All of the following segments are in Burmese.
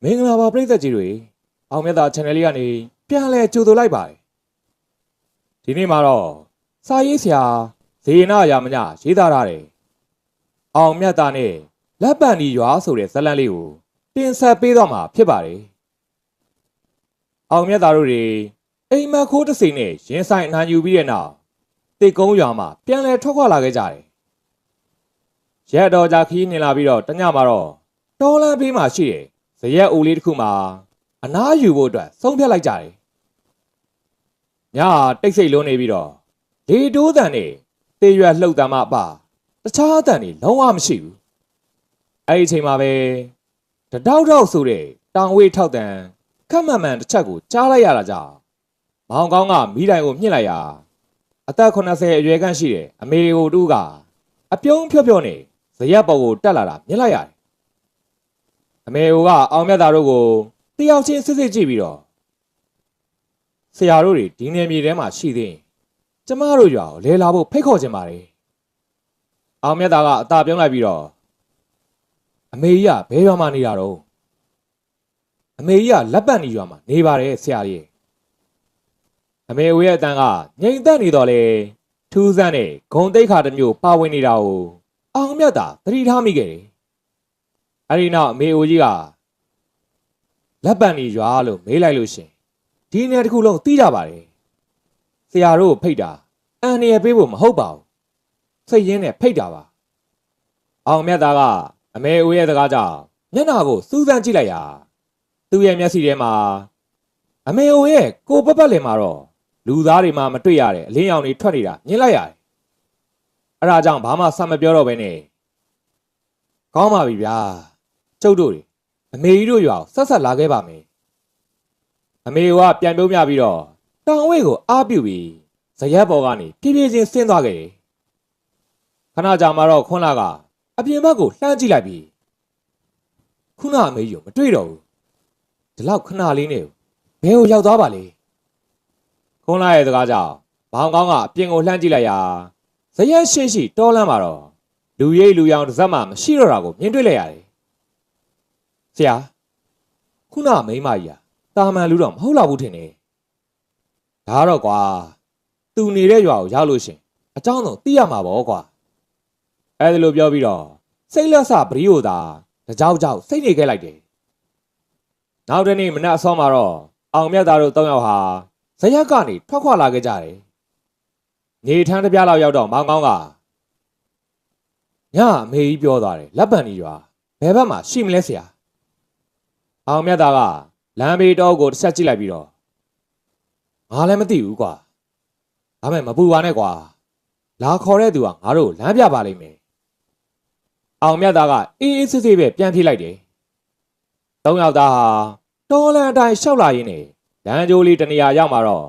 မင်္ဂလာပါပရိသတ်ကြီးတွေအောင်မြတ်သား channel လေးကနေပြန်လဲကြိုဆိုလိုက်ပါတယ်ဒီနေ့မှာတော့စာရေးဆရာဇေယနာရာမညရေးသားထားတယ်အောင်မြတ်သားနဲ့လက်ပံဒီရွာဆိုတဲ့ဇာတ်လမ်းလေးကိုတင်ဆက်ပေးတော့မှာဖြစ်ပါတယ်အောင်မြတ်သားတို့တွေအိမ်မက်ခိုးတစ်စိမ်နဲ့ရင်ဆိုင်အနှံယူပြီးတဲ့နောက်တိတ်ကုန်းရွာမှာပြန်လဲထွက်ခွာလာခဲ့ကြတယ်ရက်တော်ကြာခီးနေလာပြီးတော့တညမှာတော့တော်လန်းဘေးမှာရှိတယ်ဇရက်အိုလေးတစ်ခုမှာအနားယူဖို့အတွက်ဆုံးဖြတ်လိုက်ကြတယ်။ညတိတ်ဆိတ်လုံးနေပြီးတော့လေတိုးတန်နဲ့တေရွက်လှုပ်တံမှအပတခြားအတန်တွေလုံးဝမရှိဘူး။အဲ့ဒီအချိန်မှာပဲတတောက်တောက်ဆိုတဲ့တောင်ဝေးထောက်တန်ခက်မှန်မှန်တစ်ချက်ကိုကြားလိုက်ရတာကြောင့်မောင်ကောင်းကမိတိုင်ကိုမြင့်လိုက်ရာအသက်80အရွယ်ခန့်ရှိတဲ့အမေကိုတူးကအပြုံးဖြော့ဖြော့နဲ့ဇရက်ပေါ်ကိုတက်လာတာမြင်လိုက်ရတယ်အမေကအောင်မြတ်သားတို့ကိုတယောက်ချင်းစစ်စစ်ကြည့်ပြီးတော့ဆရာတို့တွေဒီနယ်မြေထဲမှာရှိသေးရင်ကျမတို့ရွာကိုလဲလာဖို့ဖိတ်ခေါ်ခြင်းပါတယ်အောင်မြတ်သားကအသာပြုံးလိုက်ပြီးတော့အမေကြီးကဘယ်ရွာမှာနေတာတော့အမေကြီးကလက်ပတ်နေရွာမှာနေပါတယ်ဆရာကြီးအမေရဲ့အတန်းကငြိမ်သက်နေတော့လေထူးဆန်းတဲ့ဂုံတိတ်ခါတစ်မျိုးပါဝင်နေတာကိုအောင်မြတ်သားသတိထားမိခဲ့တယ်အဲ့ဒီနောက်အမေအိုကြီးကလက်ပံကြီးရွာလို့မေးလိုက်လို့ရှင်ဒီနယ်တစ်ခုလုံးသိကြပါတယ်ဆရာတို့ဖိတ်တာအန်ရပေးဖို့မဟုတ်ပါဘူးစိတ်ရင်းနဲ့ဖိတ်တာပါအောင်မြတ်သားကအမေအိုရဲ့စကားကြောင့်မျက်နှာကိုစူးစမ်းကြည့်လိုက်ရာသူ့ရဲ့မျက်စိထဲမှာအမေအိုရဲ့ကိုပပတ်လင်မှာတော့လူသားတွေမှမတွေ့ရတဲ့အလင်းရောင်တွေထွက်နေတာမြင်လိုက်ရတယ်အဲ့ဒါကြောင့်ဘာမှဆက်မပြောတော့ဘဲနဲ့ကောင်းပါပြီဗျာကျုပ်တို့တွေအမေကြီးတို့ရွာကိုဆက်ဆက်လာခဲ့ပါမယ်အမေကပြန်ပြုံးပြပြီးတော့တောင်ဝဲကိုအားပြုပြီးဇရက်ပေါ်ကနေဖြည်းဖြည်းချင်းဆင်းသွားခဲ့တယ်ခဏကြာမှတော့ခွန်းလာကအပြင်ဘက်ကိုလှမ်းကြည့်လိုက်ပြီးခုနအမေကြီးကိုမတွေ့တော့ဘူးဒီလောက်ခဏလေးနဲ့ဘယ်ကိုရောက်သွားပါလဲခွန်းလာရဲ့စကားကြောင့်ဘောင်ကောင်းကအပြင်ကိုလှမ်းကြည့်လိုက်ရာဇရက်ရှိတောလန်းမှာတော့လူရိပ်လူရောင်တစ်စက်မှမရှိတော့တာကိုမြင်တွေ့လိုက်ရတယ်ဆရာခုနမိန်းမကြီးတာမန်လူတော့မဟုတ်တော့ဘူးထင်တယ်ဒါတော့ကွာသူနေတဲ့ရွာကိုရောက်လို့ရှင်အเจ้าတော့သိရမှာပေါ့ကွာအဲ့ဒါလိုပြောပြီးတော့စိတ်လက်ဆပရီးကိုသာတကြောက်ကြောက်စိတ်နေခဲ့လိုက်တယ်နောက်တနေ့မနက်အစောမှာတော့အောင်မြတ်သားတို့၃ယောက်ဟာဇရက်ကနေထွက်ခွာလာခဲ့ကြတယ်နေထန်းတစ်ပြားလောက်ရောက်တော့မောင်ကောင်းကညအမေကြီးပြောသွားတယ်လက်ပံကြီးရွာဘယ်ဘက်မှာရှိမလဲဆရာအောင်မြတ်သားကလမ်းဘေးတောကိုတစ်ချက်ကြည့်လိုက်ပြီးတော့ငါလည်းမသိဘူးကွာဒါမဲ့မပူပါနဲ့ကွာလာခေါ်တဲ့သူကငါတို့လမ်းပြပါလိမ့်မယ်အောင်မြတ်သားကအေးအေးဆေးဆေးပဲပြန်ပြေးလိုက်တယ်၃ယောက်သားဟာတော်လန်အတိုင်းရှောက်လာရင်းနဲ့လမ်းကြိုးလေးတနေရာရောက်မှာတော့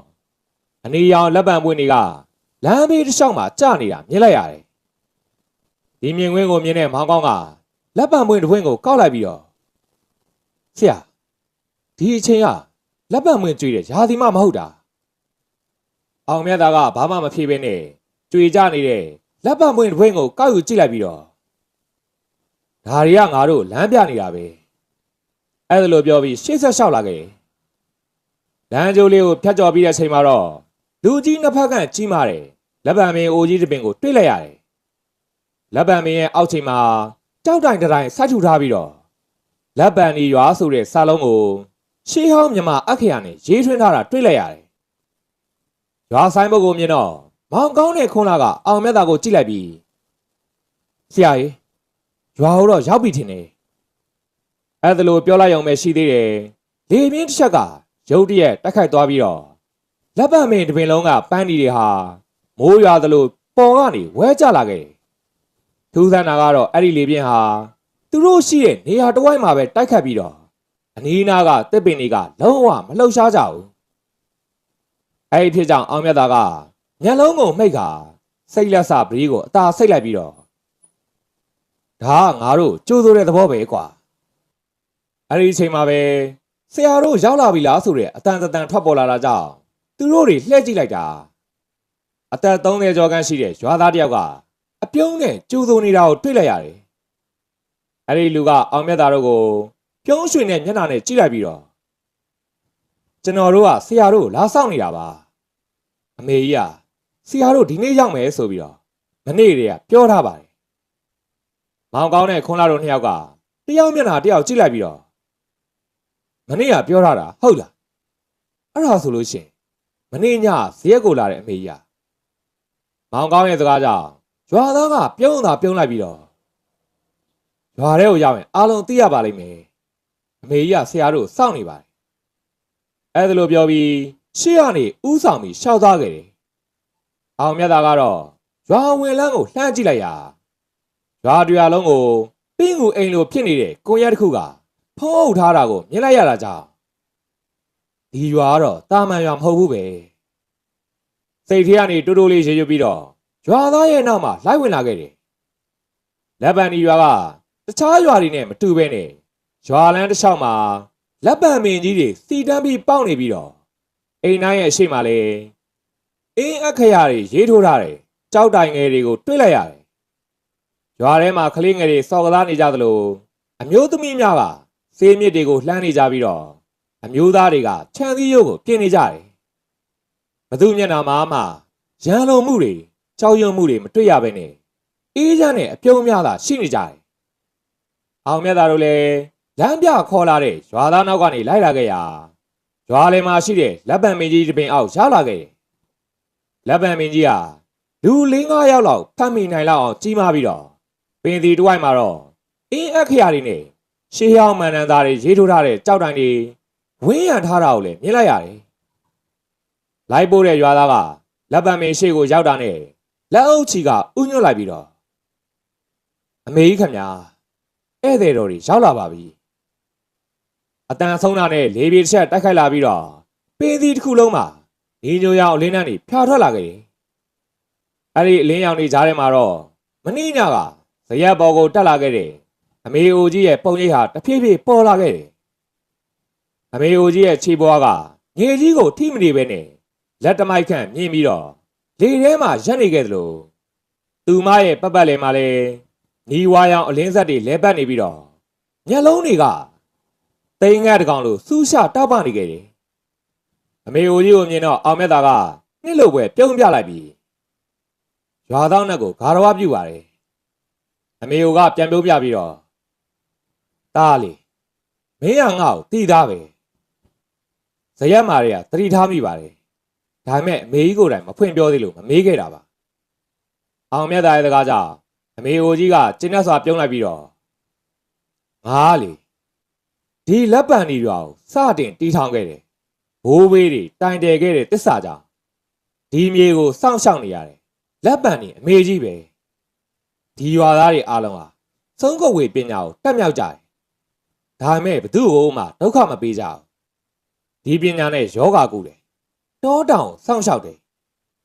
အနီရောင်လက်ပံပွင့်တွေကလမ်းဘေးတစ်လျှောက်မှာကျနေတာမြင်လိုက်ရတယ်ဒီမြင်ကွင်းကိုမြင်တဲ့မောင်ကောင်းကလက်ပံပွင့်တစ်ပွင့်ကိုကောက်လိုက်ပြီးတော့ဆရာဒီအချိန်ကလက်ပံပွင့်ကြွေးတဲ့ရာသီမှမဟုတ်တာအောင်မြတ်သားကဘာမှမဖြေဘဲနဲ့ကြွေကြနေတဲ့လက်ပံပွင့်တစ်ပွင့်ကိုကောက်ယူကြည့်လိုက်ပြီးတော့ဒါတွေကငါတို့လမ်းပြနေတာပဲအဲ့ဒါလိုပြောပြီးရှေ့ဆက်လျှောက်လာခဲ့လမ်းကြိုးလေးကိုဖြတ်ကျော်ပြီးတဲ့အချိန်မှာတော့လူကြီးနှစ်ဖက်ကကြီးမာတယ်လက်ပံမင်းအိုကြီးတစ်ပင်ကိုတွေ့လိုက်ရတယ်လက်ပံမင်းရဲ့အောက်ချိန်မှာကြောက်တိုင်တိုင်စိုက်ထူထားပြီးတော့လက်ပံဒီရွာဆိုတဲ့စာလုံးကိုရှေးဟောင်းမြမအခရာနဲ့ရေးထွင်းထားတာတွေ့လိုက်ရတယ်ရွာဆိုင်ဘုတ်ကိုမြင်တော့မောင်ကောင်းတဲ့ခွန်းလာကအောင်မြတ်သားကိုကြည့်လိုက်ပြီးဆရာကြီးရွာတော့ရောက်ပြီထင်တယ်အဲ့ဒါလိုပြောလိုက်အောင်ပဲရှိသေးတယ်လေပြင်းတစ်ချက်ကရုတ်တရက်တက်ခိုက်သွားပြီးတော့လက်ပံမင်းတစ်ပင်လုံးကပန်းဒီတွေဟာမိုးရွာသလိုပေါ်ကနေဝဲကျလာခဲ့ထူးဆန်းတာကတော့အဲ့ဒီလေပြင်းဟာသူတို့ရှိတဲ့နေရာတစ်ဝိုက်မှာပဲတိုက်ခတ်ပြီးတော့အနီးနားကတစ်ပင်တွေကလုံးဝမလှုပ်ရှားကြဘူးအဲ့ဒီဖြစ်ကြောင့်အောင်မြတ်သားကညလုံးကိုမှိတ်ခါစိတ်လက်ဆပရီးကိုအသာစိတ်လိုက်ပြီးတော့ဒါကငါတို့ကြိုးစိုးတဲ့သဘောပဲကွာအဲ့ဒီအချိန်မှာပဲဆရာတို့ရောက်လာပြီလားဆိုတဲ့အတန်တန်ထွက်ပေါ်လာတာကြောင့်သူတို့တွေလှည့်ကြည့်လိုက်တာအသက်30ကျော်ခန့်ရှိတဲ့ရွာသားတစ်ယောက်ကအပြုံးနဲ့ကျူးစိုးနေတာကိုတွေ့လိုက်ရတယ်အဲ့ဒီလူကအောင်မြတ်သားတို့ကို ပြုံးရွှင်တဲ့မျက်နှာနဲ့ကြည့်လိုက်ပြီးတော့ကျွန်တော်တို့ကဆရာတို့လာဆောင်နေတာပါအမေကြီးကဆရာတို့ဒီနေ့ရောက်မယ်ဆိုပြီးတော့မနေ့တည်းကပြောထားပါတယ်မောင်ကောင်းတဲ့ခွန်လာတို့နှစ်ယောက်ကတယောက်မျက်နှာတယောက်ကြည့်လိုက်ပြီးတော့မနေ့ကပြောထားတာဟုတ်လားအဲ့ဒါဆိုလို့ရှိရင်မနေ့ညဇရက်ကိုလာတဲ့အမေကြီးကမောင်ကောင်းရဲ့စကားကြောင့်ရွာသားကပြုံးလိုက်ပြီးတော့ရွာထဲကိုရောက်ရင်အားလုံးသိရပါလိမ့်မယ်အမေကြီးကဆရာတို့စောင့်နေပါတယ်အဲ့ဒါလိုပြောပြီးရှေ့ကနေဥဆောင်ပြီးရှောက်သားခဲ့တယ်အောင်မြတ်သားကတော့ရွာဝင်လန်းကိုလှမ်းကြည့်လိုက်ရာရွာတရားလုံးကိုပင်းကူအိမ်လိုဖြစ်နေတဲ့ကိုရဲတစ်ခုကဖုံးအုပ်ထားတာကိုမြင်လိုက်ရတာကြောင့်ဒီရွာကတော့တာမန်ရွာမဟုတ်ဘူးပဲစိတ်ထဲကနေတိုးတိုးလေးရေရွပြီးတော့ရွာသားရဲ့နောက်မှာလိုက်ဝင်လာခဲ့တယ်လက်ပံဒီရွာကတခြားရွာတွေနဲ့မတူဘဲနဲ့ရွာလန်းတစ်လျှောက်မှာလက်ပံမင်းကြီးတွေစီတန်းပြီးပေါက်နေပြီးတော့အိမ်တိုင်းရဲ့အရှိမလဲအင်းအခရာတွေရေးထိုးထားတယ်ကြောက်တိုင်ငယ်တွေကိုတွေ့လိုက်ရတယ်ရွာထဲမှာကလေးငယ်တွေစော်ကစားနေကြသလိုအမျိုးသမီးများကဆေးမြစ်တွေကိုလှမ်းနေကြပြီးတော့အမျိုးသားတွေကခြံစည်းရိုးကိုပြင်နေကြတယ်ဘသူမျက်နှာမှာမှရန်လိုမှုတွေကြောက်ရွံ့မှုတွေမတွေ့ရဘဲနဲ့အေးချမ်းတဲ့အပြုံးများသာရှိနေကြတယ်အောင်မြတ်သားတို့လည်းလမ်းပြခေါ်လာတဲ့ရွာသားနောက်ကနေလိုက်လာခဲ့ရာရွာလယ်မှာရှိတဲ့လက်ပံမင်းကြီးတပင်အောက်ရောက်လာခဲ့တယ်လက်ပံမင်းကြီးကလူ4-5ယောက်လောက်ဖမ်းမိနိုင်လောက်အောင်ကြီးမားပြီးတော့ပင်စီတဝိုက်မှာတော့အင်းအခရာတွေနဲ့ရှေးဟောင်းမန်နန်သားတွေရေးထိုးထားတဲ့ကြောက်တိုင်တွေဝင်းရံထားတာကိုလည်းမြင်လိုက်ရတယ်လိုက်ပို့တဲ့ရွာသားကလက်ပံမင်းရှေ့ကိုရောက်တာနဲ့လက်အုပ်ချီကဥညွတ်လိုက်ပြီးတော့အမေကြီးခင်ဗျာဧည့်သည်တော်တွေရောက်လာပါပြီအတန်ဆုံးတာနဲ့လေပြေတစ်ချက်တိုက်ခိုက်လာပြီးတော့ပင်စီတစ်ခုလုံးမှာဒီညိုရောင်အလင်းနှန်းတွေဖြာထွက်လာခဲ့တယ်အဲ့ဒီအလင်းရောင်တွေကြားထဲမှာတော့မနှီးညကဇရက်ပေါ်ကိုတက်လာခဲ့တယ်အမေအိုကြီးရဲ့ပုံရိပ်ဟာတဖြည်းဖြည်းပေါ်လာခဲ့တယ်အမေအိုကြီးရဲ့ခြေပွားကငယ်ကြီးကိုထိမနေပဲနဲ့လက်တမိုက်ခန့်မြင်ပြီးတော့လေထဲမှာရက်နေခဲ့သလိုသူမရဲ့ပတ်ပတ်လည်မှာလည်းညီဝါရောင်အလင်းဆက်တွေလဲပတ်နေပြီးတော့ညလုံးတွေကတိမ်ငှက်တကောင်လိုစူးရှတောက်ပနေခဲ့တယ်အမေအိုကြီးကိုမြင်တော့အောင်မြတ်သားကနှစ်လို့ပဲပြုံးပြလိုက်ပြီးရွာသားနဲ့ကိုဂါရဝပြုပါတယ်အမေအိုကပြန်ပြုံးပြပြီးတော့တားလေမင်းကငါ့ကိုတီးသားပဲဇရက်မာတွေကသတိထားမိပါတယ်ဒါပေမဲ့အမေကြီးကိုယ်တိုင်မဖွင့်ပြောသေးလို့မမေးခဲ့တာပါအောင်မြတ်သားရဲ့စကားကြောင့်အမေအိုကြီးကကျင်းနဲ့စွာပြုံးလိုက်ပြီးတော့ငါလေဒီလက်ပံဒီရွာကိုစတင်တီးထောင်ခဲ့တယ်ဘိုးဘေးတွေတိုင်တယ်ခဲ့တဲ့တစ္ဆာကြောင့်ဒီမြေကိုစောင့်ရှောက်နေရတယ်လက်ပံဒီအမေကြီးပဲဒီရွာသားတွေအားလုံးဟာသုံးခုဝေပညာကိုတက်မြောက်ကြတယ်ဒါပေမဲ့ဘသူ့ကိုမှဒုက္ခမပေးကြဘူးဒီပညာနဲ့ယောဂကုတယ်တောတောင်စောင့်ရှောက်တယ်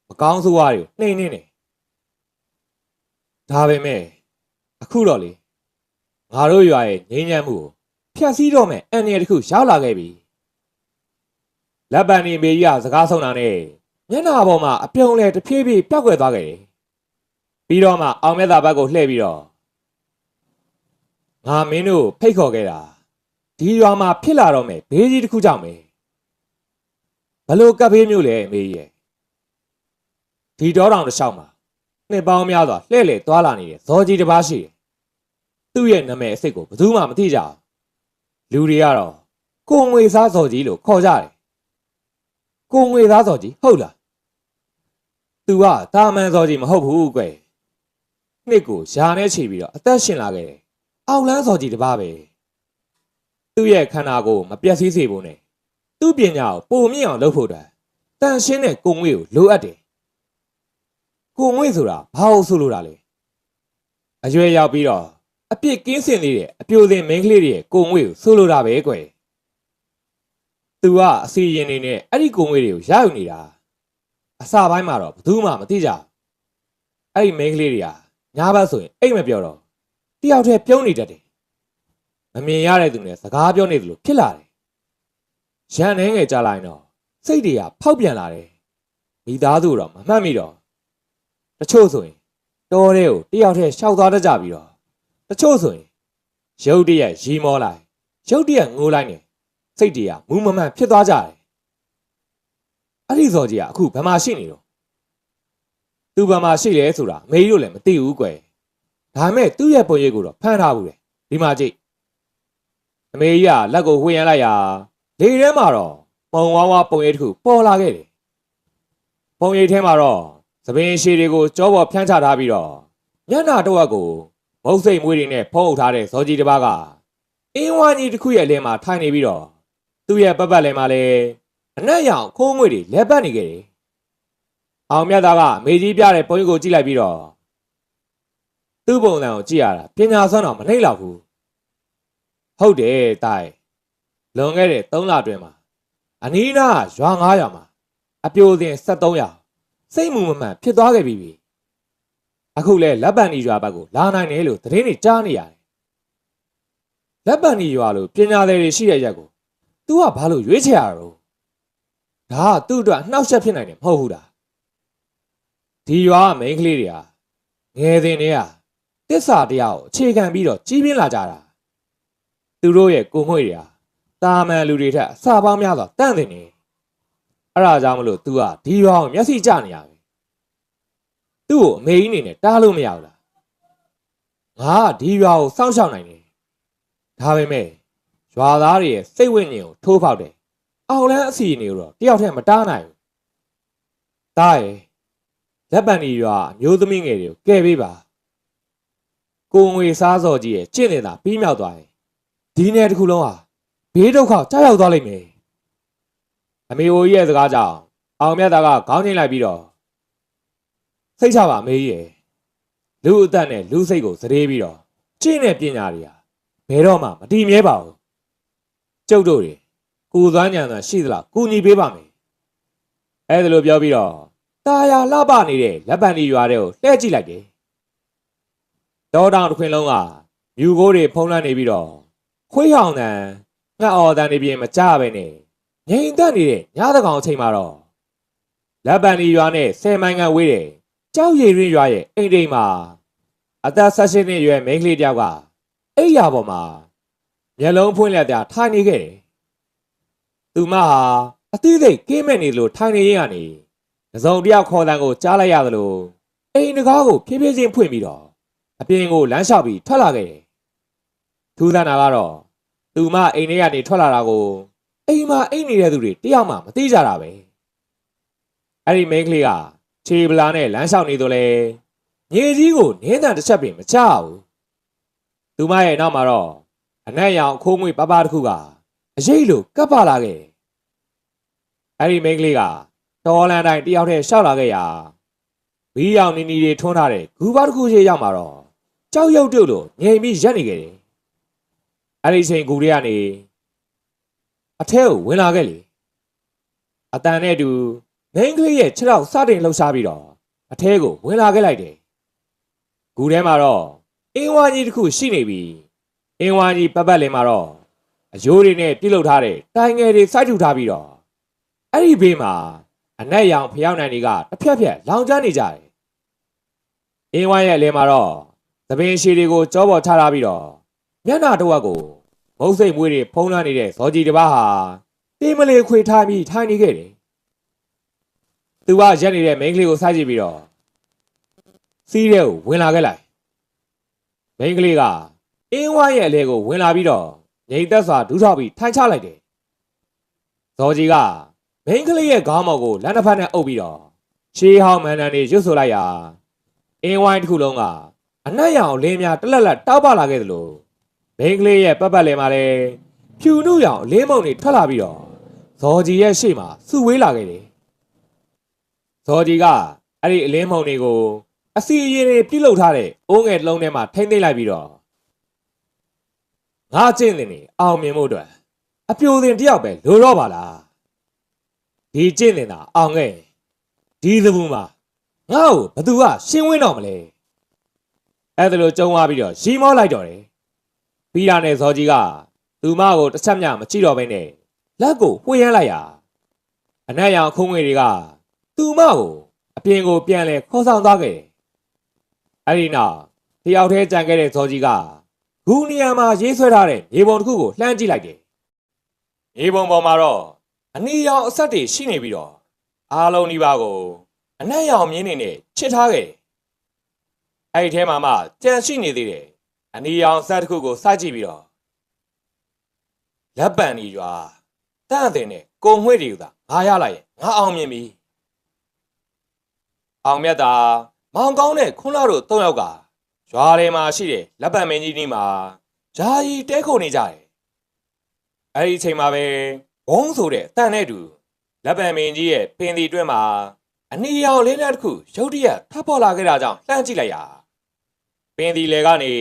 မကောင်းဆိုးဝါးတွေနှိမ့်နေတယ်ဒါပေမဲ့အခုတော့လေငါတို့ရွာရဲ့ငြိမ်းချမ်းမှုကိုဖျက်ဆီးတော့မယ်အန်ရတစ်ခုရောက်လာခဲ့ပြီလက်ပံနေမေကြီးကစကားဆုံးတာနဲ့မျက်နှာပေါ်မှာအပြုံးလဲတဖြည်းဖြည်းပျောက်ကွယ်သွားခဲ့တယ်ပြီးတော့မှအောင်မြတ်သားဘက်ကိုလှည့်ပြီးတော့ငါမင်းတို့ဖိတ်ခေါ်ခဲ့တာဒီရွာမှာဖြစ်လာတော့မယ်ဘေးကြီးတစ်ခုကြောင့်ပဲဘလို့ကပ်ဘေးမျိုးလဲမေကြီးရဲ့ဒီတောတောင်တစ်လျှောက်မှာနှစ်ပေါင်းများစွာလှည့်လည်သွားလာနေတဲ့ဇော်ကြီးတစ်ပါးရှိတယ်သူ့ရဲ့နာမည်အစ်စ်ကိုဘယ်သူမှမသိကြဘူးလူတွေကတော့ကိုငွေသားဇော်ကြီးလို့ခေါ်ကြတယ်ကိုငွေသားဇော်ကြီးဟုတ်လားသူကတာမန်ဇော်ကြီးမဟုတ်ဘူးကွယ်နှစ်ကိုယာနဲ့ချီပြီးတော့အသက်ရှင်လာခဲ့တယ်အောက်လန်းဇော်ကြီးတစ်ပါးပဲသူ့ရဲ့ခန္ဓာကိုယ်မပျက်စီးစေဖို့နဲ့သူ့ပညာကိုပုံမြင့်အောင်လုပ်ဖို့တန်ရှင်းတဲ့ကိုငွေကိုလိုအပ်တယ်ကိုငွေဆိုတာဘာလို့ဆိုလိုတာလဲအရွယ်ရောက်ပြီးတော့အပြစ်ကင်းစင်နေတဲ့အပြိုစင်မိန်းကလေးတွေရဲ့ကိုငွေကိုဆိုလိုတာပဲကွယ်သူကအစီရင်နေနဲ့အဲ့ဒီကိုငွေတွေကိုရယူနေတာအစပိုင်းမှာတော့ဘယ်သူမှမသိကြအဲ့ဒီမိန်းကလေးတွေကညာဘက်ဆိုရင်အိတ်မပြောတော့တယောက်တည်းပြုံးနေတတ်တယ်မမြင်ရတဲ့သူနဲ့စကားပြောနေသလိုဖြစ်လာတယ်ရန်နေငယ်ကြလိုက်တော့စိတ်တွေကဖောက်ပြန်လာတယ်မိသားစုတော့မမှတ်မိတော့တချို့ဆိုရင်တောထဲကိုတယောက်တည်းရှောက်သွားတတ်ကြပြီးတော့တချို့ဆိုရင်ရုတ်တရက်ရီမောလိုက် ရုတ်တရက်ငိုလိုက်နေစိတ်တည်းကမူးမမှန်ဖြစ်သွားကြတယ်အဲ့ဒီဇော်ကြီးကအခုဘယ်မှာရှိနေတော့သူဘယ်မှာရှိလဲဆိုတာအမေကြီးတို့လည်းမသိဘူးကွယ်ဒါမဲ့သူ့ရဲ့ပုံရိပ်ကိုတော့ဖမ်းထားဘူးလေဒီမှာကြည့်အမေကြီးကလက်ကိုဝှေ့ရမ်းလိုက်ရာလေထဲမှာတော့ပုံဝါးဝါပုံရိပ်တစ်ခုပေါ်လာခဲ့တယ်ပုံရိပ်ထဲမှာတော့သပင်ရှည်တွေကိုကြောပေါ်ဖြန်းချထားပြီးတော့ညနာတော့အကိုမုတ်စိတ်မွေးတွေနဲ့ဖုံးအုပ်ထားတဲ့ဇော်ကြီးတစ်ပါးကအင်းဝါကြီးတစ်ခုရဲ့အလင်းမှာထိုင်နေပြီးတော့သူ့ရဲ့ပတ်ပတ်လည်မှာလည်းအနက်ရောင်ခိုးငွေတွေလဲပတ်နေခဲ့တယ်အောင်မြတ်သားကအမေကြီးပြတဲ့ပုံရိပ်ကိုကြည့်လိုက်ပြီးတော့သူ့ပုံစံကိုကြည့်ရတာပညာစွမ်းတော့မနှိမ့်တော့ဘူးဟုတ်တယ်တိုင်လွန်ခဲ့တဲ့3လအတွင်းမှာအနီးနားရွာ9ရွာမှာအပြိုစင်73ရွာစိတ်မူမမှန်ဖြစ်သွားခဲ့ပြီအခုလဲလက်ပံဒီရွာဘက်ကိုလာနိုင်တယ်လို့သတင်းတွေကြားနေရတယ်လက်ပံဒီရွာလို့ပညာသည်တွေရှိတဲ့ရက်ကို तू ကဘာလို့ရွေးချယ်ရတော့ဒါကသူ့အတွက်နှောက်ယှက်ဖြစ်နိုင်တယ်မဟုတ်ဘူးလားဒီရွာကမိန်းကလေးတွေဟာငယ်စဉ်တည်းဟာတစ္ဆာတရားကိုအခြေခံပြီးတော့ကြီးပြင်းလာကြတာသူတို့ရဲ့ကိုငွေတွေဟာတာမန်လူတွေထက်အစပေါင်းများစွာတန့်တင်နေအဲ့ဒါကြောင့်မလို့ तू ကဒီရွာကိုမျက်စိကျနေရပြီသူ့ကိုအမေကြီးနေနဲ့တားလို့မရဘူးလားငါကဒီရွာကိုစောင့်ရှောက်နိုင်တယ်ဒါပေမဲ့ရွာသားတွေရဲ့စိတ်ဝိညာဉ်ကိုထိုးဖောက်တယ်အောင်လန်းအစီအနေကိုတော့တယောက်တည်းမတားနိုင်ဘူးတားရဲ့လက်ပံဒီရွာအမျိုးသမီးငယ်တွေကိုကဲပေးပါကိုငွေစားစော်ကြီးရဲ့ကျင့်နေတာပြီးမြောက်သွားရင်ဒီနယ်တစ်ခုလုံးဟာဘေးဒုက္ခကြားရောက်သွားလိမ့်မယ်အမေအိုကြီးရဲ့စကားကြောင့်အောင်မြတ်သားကခေါင်းငိမ့်လိုက်ပြီးတော့စိတ်ချပါအမေကြီးရဲ့လူအသက်နဲ့လူစိတ်ကိုစတေးပြီးတော့ကျင့်တဲ့ပညာတွေဟာဘယ်တော့မှမတည်မြဲပါဘူးကျုပ်တို့တွေကိုယ်သွမ်းညံသွမ်းရှိသလားကူညီပေးပါမယ်အဲ့ဒါလိုပြောပြီးတော့တာယာလှပနေတဲ့လက်ပံဒီရွာတွေကိုလှည့်ကြည့်လိုက်တယ်တောတောင်တစ်ခွင်လုံးကမြူကိုးတွေဖုံးလွှမ်းနေပြီးတော့ခွေးဟောင်တန်ငှက်အော်တန်တွေပြင်မကြပဲနဲ့ငြိမ်သက်နေတဲ့ညသကောင်အချိန်မှာတော့လက်ပံဒီရွာနဲ့10မိုင်ခန့်ဝေးတဲ့ကြောက်ရည်ရင်းရွာရဲ့အိမ်တိမ်မှာအသက်18နှစ်အရွယ်မိန်းကလေးတယောက်ကအိယာပေါ်မှာမျက်လုံးဖွင့်လျက်ပြထိုင်နေခဲ့တယ်သူမဟာအသီးစိတ်ကင်းမဲ့နေလို့ထိုင်နေရင်းကနေတစုံတယောက်ခေါ်တန်ကိုကြားလိုက်ရသလိုအိမ်တကားကိုဖြည်းဖြည်းချင်းဖွင့်ပြီးတော့အပြင်ကိုလမ်းလျှောက်ပြီးထွက်လာခဲ့တယ်ထူးဆန်းတာကတော့သူမအိမ်ထဲကနေထွက်လာတာကိုအိမ်မှာအိမ်နေတဲ့သူတွေတယောက်မှမသိကြတာပဲအဲ့ဒီမိန်းကလေးကခြေပလာနဲ့လမ်းလျှောက်နေတော့လေညေကြီးကိုနင်းတန်တစ်ချက်ပင်မချဘူးသူမရဲ့နောက်မှာတော့အနက်ရောင်ခိုးငွေပပတစ်ခုကအရေးလိုကပ်ပါလာခဲ့အဲ့ဒီမိန်းကလေးကတော်လန်တိုင်းတယောက်တည်းရှောက်လာခဲ့ရာဘီးရောင်နီနီတွေထွန်းထားတဲ့ဂူပါတစ်ခုရှိရောက်မှာတော့ကြောက်ရွံ့တုတ်လို့ငြိမ်ပြီးရက်နေခဲ့တယ်အဲ့ဒီချိန်ဂူတွေကနေအထဲကိုဝင်လာခဲ့လေအတန်နဲ့တူမိန်းကလေးရဲ့ခြေထောက်စတင်လှုပ်ရှားပြီးတော့အထဲကိုဝင်လာခဲ့လိုက်တယ်ဂူထဲမှာတော့အင်းဝါကြီးတစ်ခုရှိနေပြီအင်းဝါကြီးပတ်ပတ်လည်မှာတော့အယိုးတွေနဲ့ပြုတ်လုထားတဲ့တိုင်ငယ်တွေစိုက်ထူထားပြီးတော့အဲ့ဒီဘေးမှာအနက်ရောင်ဖျောင်းနိုင်တွေကတစ်ဖြက်ဖြက်လောင်ကျွမ်းနေကြတယ်အင်းဝါရဲ့အလဲမှာတော့သပင်ရှည်တွေကိုကြောပေါ်ချထားပြီးတော့မျက်နှာတစ်ဝက်ကိုမုတ်စိတ်မွေးတွေဖုံးလွှမ်းနေတဲ့ဇော်ကြီးတစ်ပါးဟာတင်းမလေးခွေထားပြီးထိုင်နေခဲ့တယ်သူကရက်နေတဲ့မိန်းကလေးကိုစိုက်ကြည့်ပြီးတော့စီးတဲ့ကိုဝင်လာခဲ့လိုက်မိန်းကလေးကအင်းဝါရဲ့အလဲကိုဝင်လာပြီးတော့ငိမ်သက်စွာဒူးထောက်ပြီးထိုင်ချလိုက်တယ်ဇော်ကြီးကမိန်းကလေးရဲ့ခေါင်းမောက်ကိုလက်တစ်ဖက်နဲ့အုပ်ပြီးတော့ရှေးဟောင်းမန်တန်တွေရွတ်ဆိုလိုက်ရာအင်းဝိုင်းတစ်ခုလုံးကအနက်ရောင်လင်းများတလက်လက်တောက်ပလာခဲ့သလိုမိန်းကလေးရဲ့ပတ်ပတ်လည်မှာလည်းဖြူနုရောင်လင်းမုံတွေထွက်လာပြီးတော့ဇော်ကြီးရဲ့ရှေ့မှာစုဝေးလာခဲ့တယ်ဇော်ကြီးကအဲ့ဒီအလင်းမုံတွေကိုအစီအရင်တွေပြုတ်လုထားတဲ့အိုးငယ်တစ်လုံးထဲမှာထိမ့်သိမ့်လိုက်ပြီးတော့ငါကျင့်တင်နေအောင်မြင်ဖို့အတွက်အပြိုတင်တယောက်ပဲလိုတော့ပါလားဒီကျင့်နေတာအောင်ခဲ့ဒီသဘူးမှာငါ့ကိုဘသူကရှင်းဝင်းတော့မလဲအဲ့ဒါလိုကြုံသွားပြီးတော့ရီမောလိုက်တော့တယ်ပြီးတာနဲ့ဇော်ကြီးကသူမကိုတစ်ချက်မျှမကြည့်တော့ဘဲနဲ့လက်ကိုဝှေ့ရမ်းလိုက်ရာအနက်ရောင်ခုံးငွေတွေကသူမကိုအပြင်ကိုပြန်လဲခေါ်ဆောင်သွားခဲ့တယ်အဲ့ဒီနောက်တယောက်တည်းကြံခဲ့တဲ့ဇော်ကြီးက ဂူနီယာမှာရေးဆွဲထားတဲ့မြေပုံတစ်ခုကိုလှမ်းကြည့်လိုက်တယ်။မြေပုံပေါ်မှာတော့အနီရောင်အဆက်တွေရှိနေပြီးတော့အားလုံးဒီပါကိုအနက်ရောင်မြင်းနေနဲ့ချစ်ထားခဲ့တယ်။အဲ့ဒီထဲမှာမှကြံရှိနေသေးတယ်။အနီရောင်အဆက်တစ်ခုကိုစကြည့်ပြီးတော့လက်ပံဒီရွာတန့်တဲ့နဲ့ကိုငွေ့တွေကငါရလိုက်ရင်ငါအောင်မြင်ပြီ။အောင်မြတ်တာမောင်ကောင်းတဲ့ခွန်းလာတို့၃ယောက်ကရွာထဲမှာရှိတဲ့လက်ပံမင်းကြီးနီးမှာဂျာကြီးတဲခုန်နေကြတယ်။အဲဒီအချိန်မှာပဲဘုံဆိုတဲ့တန်တဲ့သူလက်ပံမင်းကြီးရဲ့ပင်ဒီတွင်းမှာအနီရောင်လေးတစ်ခုရုတ်တရက်ထပ်ပေါ်လာခဲ့တာကြောင့်လှမ်းကြည့်လိုက်ရပင်ဒီလေကနေ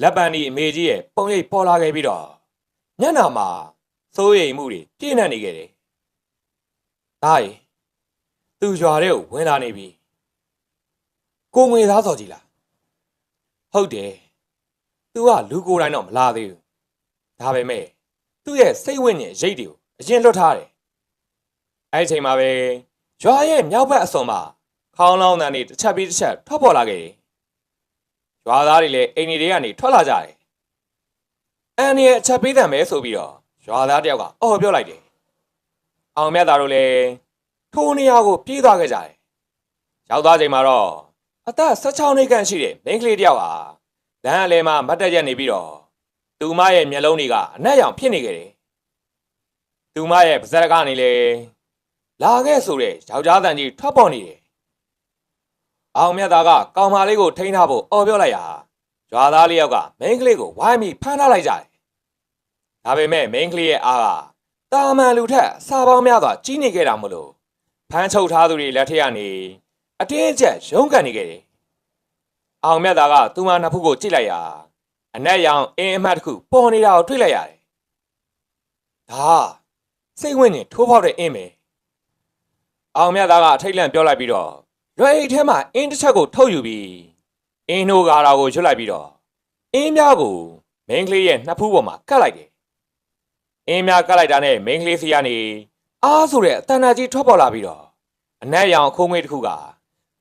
လက်ပံဒီအမေကြီးရဲ့ပုံရိပ်ပေါ်လာခဲ့ပြီးတော့မျက်နှာမှာစိုးရိမ်မှုတွေပြည့်နှက်နေခဲ့တယ်။ဒါရီသူရွာထဲကိုဝင်လာနေပြီ။ကိုငွေသားစော်ကြီးလား။ဟုတ်တယ်။ तू ကလူကိုယ်တိုင်တော့မလာသေးဘူး။ဒါပေမဲ့သူ့ရဲ့စိတ်ဝိညာဉ်ရိတ်တွေကိုအရင်လွတ်ထားတယ်။အဲဒီအချိန်မှာပဲရွာရဲ့မြောက်ဘက်အစွန်မှာခေါင်းလောင်းတန်တွေတစ်ချက်ပြီးတစ်ချက်ထွက်ပေါ်လာခဲ့တယ်။ရွာသားတွေလည်းအိမ်တွေကနေထွက်လာကြတယ်။အန်ရဲ့အချက်ပေးတံပဲဆိုပြီးတော့ရွာသားတယောက်ကအော်ပြောလိုက်တယ်။အောင်မြတ်သားတို့လည်းထိုနေရာကိုပြေးသွားခဲ့ကြတယ်။ရောက်သွားချိန်မှာတော့အသက်16နှစ်ခန့်ရှိတဲ့မိန်းကလေးတယောက်ဟာလမ်းအလဲမှာမတ်တက်ရက်နေပြီးတော့သူမရဲ့မျက်လုံးတွေကအနက်ရောင်ဖြစ်နေခဲ့တယ်။သူမရဲ့ပါးစပ်ကနေလေလာခဲ့ဆိုတဲ့ယောက်ျားတန်ကြီးထွက်ပေါ်နေတယ်။အောင်မြတ်သားကကောင်မလေးကိုထိန်းထားဖို့အော်ပြောလိုက်ရာရွာသားလေးယောက်ကမိန်းကလေးကိုဝိုင်းပြီးဖမ်းထားလိုက်ကြတယ်။ဒါပေမဲ့မိန်းကလေးရဲ့အားကတာမန်လူထက်စာပေါင်းများစွာကြီးနေခဲ့တာမလို့ဖမ်းချုပ်ထားသူတွေလက်ထက်ကနေအတင်းအကျပ်ရုန်းကန်နေခဲ့တယ်။အောင်မြတ်သားကသူမနှစ်ဖူးကိုကြည့်လိုက်ရာအနက်ရောင်အင်းအမှတ်တစ်ခုပေါ်နေတာကိုတွေ့လိုက်ရတယ်။ဒါစိတ်ဝိညာဉ်ထိုးပေါက်တဲ့အင်းပဲ။အောင်မြတ်သားကအထိတ်လန့်ပြောလိုက်ပြီးတော့ရွယ်အိတ်ထဲမှာအင်းတစ်ချက်ကိုထုတ်ယူပြီးအင်းနှိုးကားတာကိုရွတ်လိုက်ပြီးတော့အင်းများကိုမိန်းကလေးရဲ့နှစ်ဖူးပေါ်မှာကတ်လိုက်တယ်။အင်းများကတ်လိုက်တာနဲ့မိန်းကလေးစီကနေအားဆိုတဲ့အတန်တာကြီးထွက်ပေါ်လာပြီးတော့အနက်ရောင်အခိုးငွေတစ်ခုက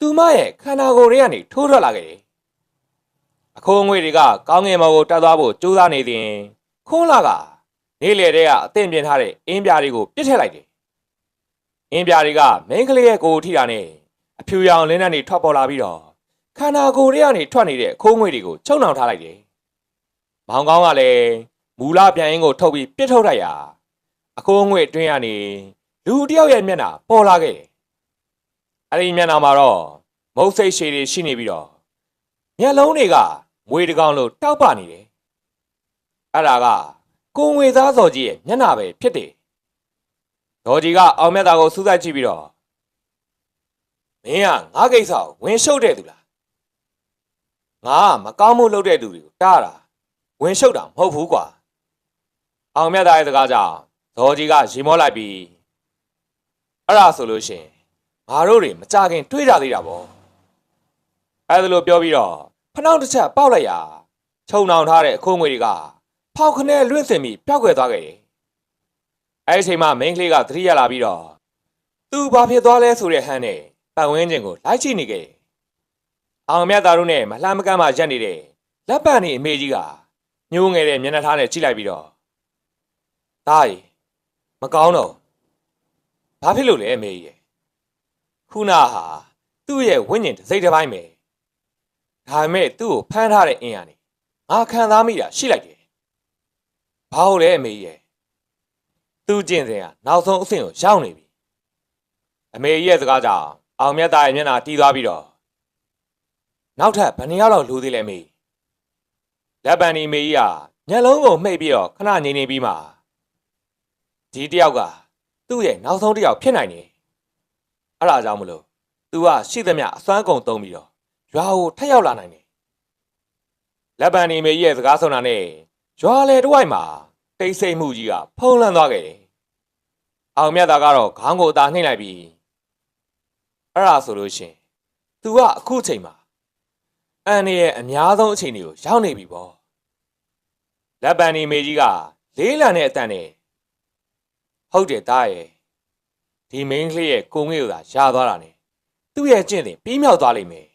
သူမရဲ့ခန္ဓာကိုယ်ထဲကနေထိုးထွက်လာခဲ့တယ်။အခိုးငွေတွေကကောင်းငင်ဘော်ကိုတက်သွားဖို့ကြိုးစားနေသည်ခွန်းလာကနေလေတဲ့ကအသင့်ပြင်ထားတဲ့အင်းပြားတွေကိုပြစ်ထည့်လိုက်တယ်။အင်းပြားတွေကမိန်းကလေးရဲ့ကိုယ်ထိတာနဲ့အဖြူရောင်လင်းနှံတွေထွက်ပေါ်လာပြီးတော့ခန္ဓာကိုယ်ထဲကနေထွက်နေတဲ့အခိုးငွေတွေကိုချုပ်နှောင်ထားလိုက်တယ်။မောင်ကောင်းကလည်းမူလပြန်အင်းကိုထုတ်ပြီးပြစ်ထုတ်လိုက်ရာအခိုးငွေအတွင်းကနေလူတယောက်ရဲ့မျက်နှာပေါ်လာခဲ့တယ်။အဲဒီမျက်နှာမှာတော့မုတ်စိတ်ရှည်တွေရှိနေပြီးတော့မျက်လုံးတွေကမွေတကောင်လိုတောက်ပနေတယ်။အဲ့ဒါကကိုငွေသားစော်ကြီးရဲ့မျက်နှာပဲဖြစ်တယ်။ဒေါ်ကြီးကအောင်မြတ်သားကိုစူးစိုက်ကြည့်ပြီးတော့မင်းကငါကိစ္စကိုဝင်ရှုပ်တဲ့သူလား။ငါကမကောင်းမှုလုပ်တဲ့သူတွေကိုတားတာဝင်ရှုပ်တာမဟုတ်ဘူးကွာ။အောင်မြတ်သားရဲ့စကားကြောင့်ဒေါ်ကြီးကရေမောလိုက်ပြီးအဲ့ဒါဆိုလို့ရှိရင်ငါတို့တွေမကြခင်တွေးကြသေးတာပေါ့အဲ့ဒါလိုပြောပြီးတော့ဖနှောက်တစ်ချက်ပေါက်လိုက်ရာခြုံနှောင်ထားတဲ့အခိုးငွေတွေကဖောက်ခနဲလွင့်စင်ပြီးပျောက်ကွယ်သွားခဲ့တယ်အဲ့ဒီအချိန်မှာမိန်းကလေးကသတိရလာပြီးတော့သူဘာဖြစ်သွားလဲဆိုတဲ့ဟန်နဲ့ပတ်ဝန်းကျင်ကိုလိုက်ကြည့်နေခဲ့တယ်အောင်မြတ်သားတို့နဲ့မလှမ်းမကမ်းမှရက်နေတဲ့လက်ပံနေအမေကြီးကညှိုးငယ်တဲ့မျက်နှာထားနဲ့ကြည့်လိုက်ပြီးတော့ဒါရီမကောင်းတော့ဘာဖြစ်လို့လဲအမေကြီးခုနဟာသူ့ရဲ့ဝိညာဉ်တစ်စိတ်တစ်ပိုင်းပဲဒါပေမဲ့သူ့ကိုဖမ်းထားတဲ့အင်းကနေငါခံစားမိတာရှိလိုက်တယ်ဘာလို့လဲအမေကြီးသူ့ကျင့်စဉ်ကနောက်ဆုံးအဆင့်ကိုရောက်နေပြီအမေကြီးရဲ့စကားကြောင့်အောင်မြတ်သားရဲ့မျက်နှာတီးသွားပြီးတော့နောက်ထပ်ဘယ်နှစ်ယောက်လောက်လိုသေးလဲအမေလက်ပံဒီအမေကြီးကမျက်လုံးကိုမှိတ်ပြီးတော့ခဏငြိမ်နေပြီးမှဒီတယောက်ကသူ့ရဲ့နောက်ဆုံးတစ်ယောက်ဖြစ်နိုင်တယ်အဲ့ဒါကြောင့်မလို့ तू ကရှိသမျှအစွမ်းကုန်သုံးပြီးတော့ရွာကိုထက်ရောက်လာနိုင်တယ်လက်ပံနေမေကြီးရဲ့စကားဆုံးတာနဲ့ရွာလေတစ်ဝိုက်မှာတိတ်ဆိတ်မှုကြီးကဖုံးလန်းသွားခဲ့တယ်အောင်မြတ်သားကတော့ခေါင်းကိုအသာနှိမ့်လိုက်ပြီးအဲ့ဒါဆိုလို့ရှင် तू ကအခုချိန်မှာအန်ရဲ့အများဆုံးအချိန်တွေကိုရောက်နေပြီပေါ့လက်ပံနေမေကြီးကလေးလံတဲ့အတန်နဲ့ဟုတ်တယ်သားရဲ့ဒီမင်းကလေးရဲ့ကိုငွေ့ကိုသာရှားသွားတာနဲ့သူ့ရဲ့ကျင့်စဉ်ပြီးမြောက်သွားလိမ့်မယ်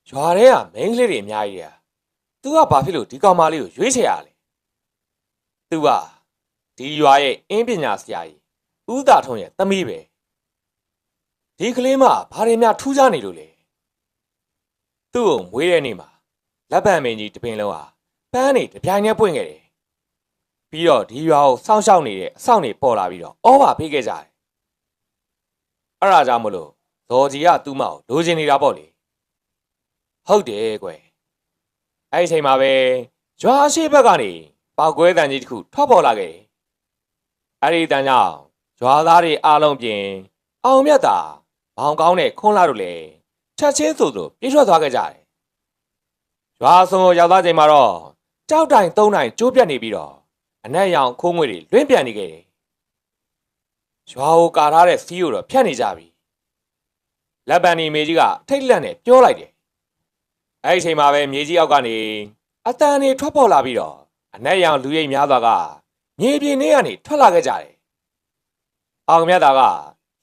ရွာထဲကမင်းကလေးတွေအများကြီး သူကဘာဖြစ်လို့ဒီကောင်မလေးကိုရွေးချယ်ရလဲသူကဒီရွာရဲ့အင်းပညာဆရာကြီးဦးသာထွန်းရဲ့သမီးပဲဒီကလေးမဘာတွေများထူးခြားနေလို့လဲသူ့ကိုမွေးတဲ့နေ့မှာလက်ပံမင်းကြီးတပင်လုံးဟာပန်းနေတပြိုင်တည်းပွင့်ခဲ့တယ်ပြီးတော့ဒီရွာကိုစောင့်ရှောက်နေတဲ့အဆောင်တွေပေါ်လာပြီးတော့ဩဘာဖေးခဲ့ကြတယ်အဲ့ဒါကြောင့်မလို့ဇော်ကြီးကသူ့မောက်လိုချင်နေတာပေါ့လေဟုတ်တယ်ကွယ်အဲ့ဒီချိန်မှာပဲရွာရှိဘက်ကနေပေါက်ကွဲတန်ကြီးတစ်ခုထွက်ပေါ်လာခဲ့တယ်အဲ့ဒီတန်ကြောင့်ရွာသားတွေအားလုံးပြင်အောင်မြတ်တာမောင်ကောင်းနဲ့ခွန်းလာတို့လည်းချက်ချင်းဆိုပြေးထွက်သွားခဲ့ကြတယ်ရွာဆုံးရောက်သားချိန်မှာတော့ကြောက်တိုင်သုံးတိုင်ကျိုးပြတ်နေပြီးတော့အနက်ရောင်ခိုးငွေတွေလွင့်ပြန်နေခဲ့တယ်ရွာကိုကာထားတဲ့စီးကိုတော့ဖြတ်နေကြပြီလက်ပံဒီမေကြီးကထိတ်လန့်နဲ့ပြောလိုက်တယ်အဲ့ဒီချိန်မှာပဲမြေကြီးအောက်ကနေအတန်တွေထွက်ပေါ်လာပြီးတော့အနက်ရောင်လူရိပ်များစွာကမြေပြင်ထဲကနေထွက်လာခဲ့ကြတယ်အောင်မြတ်တာက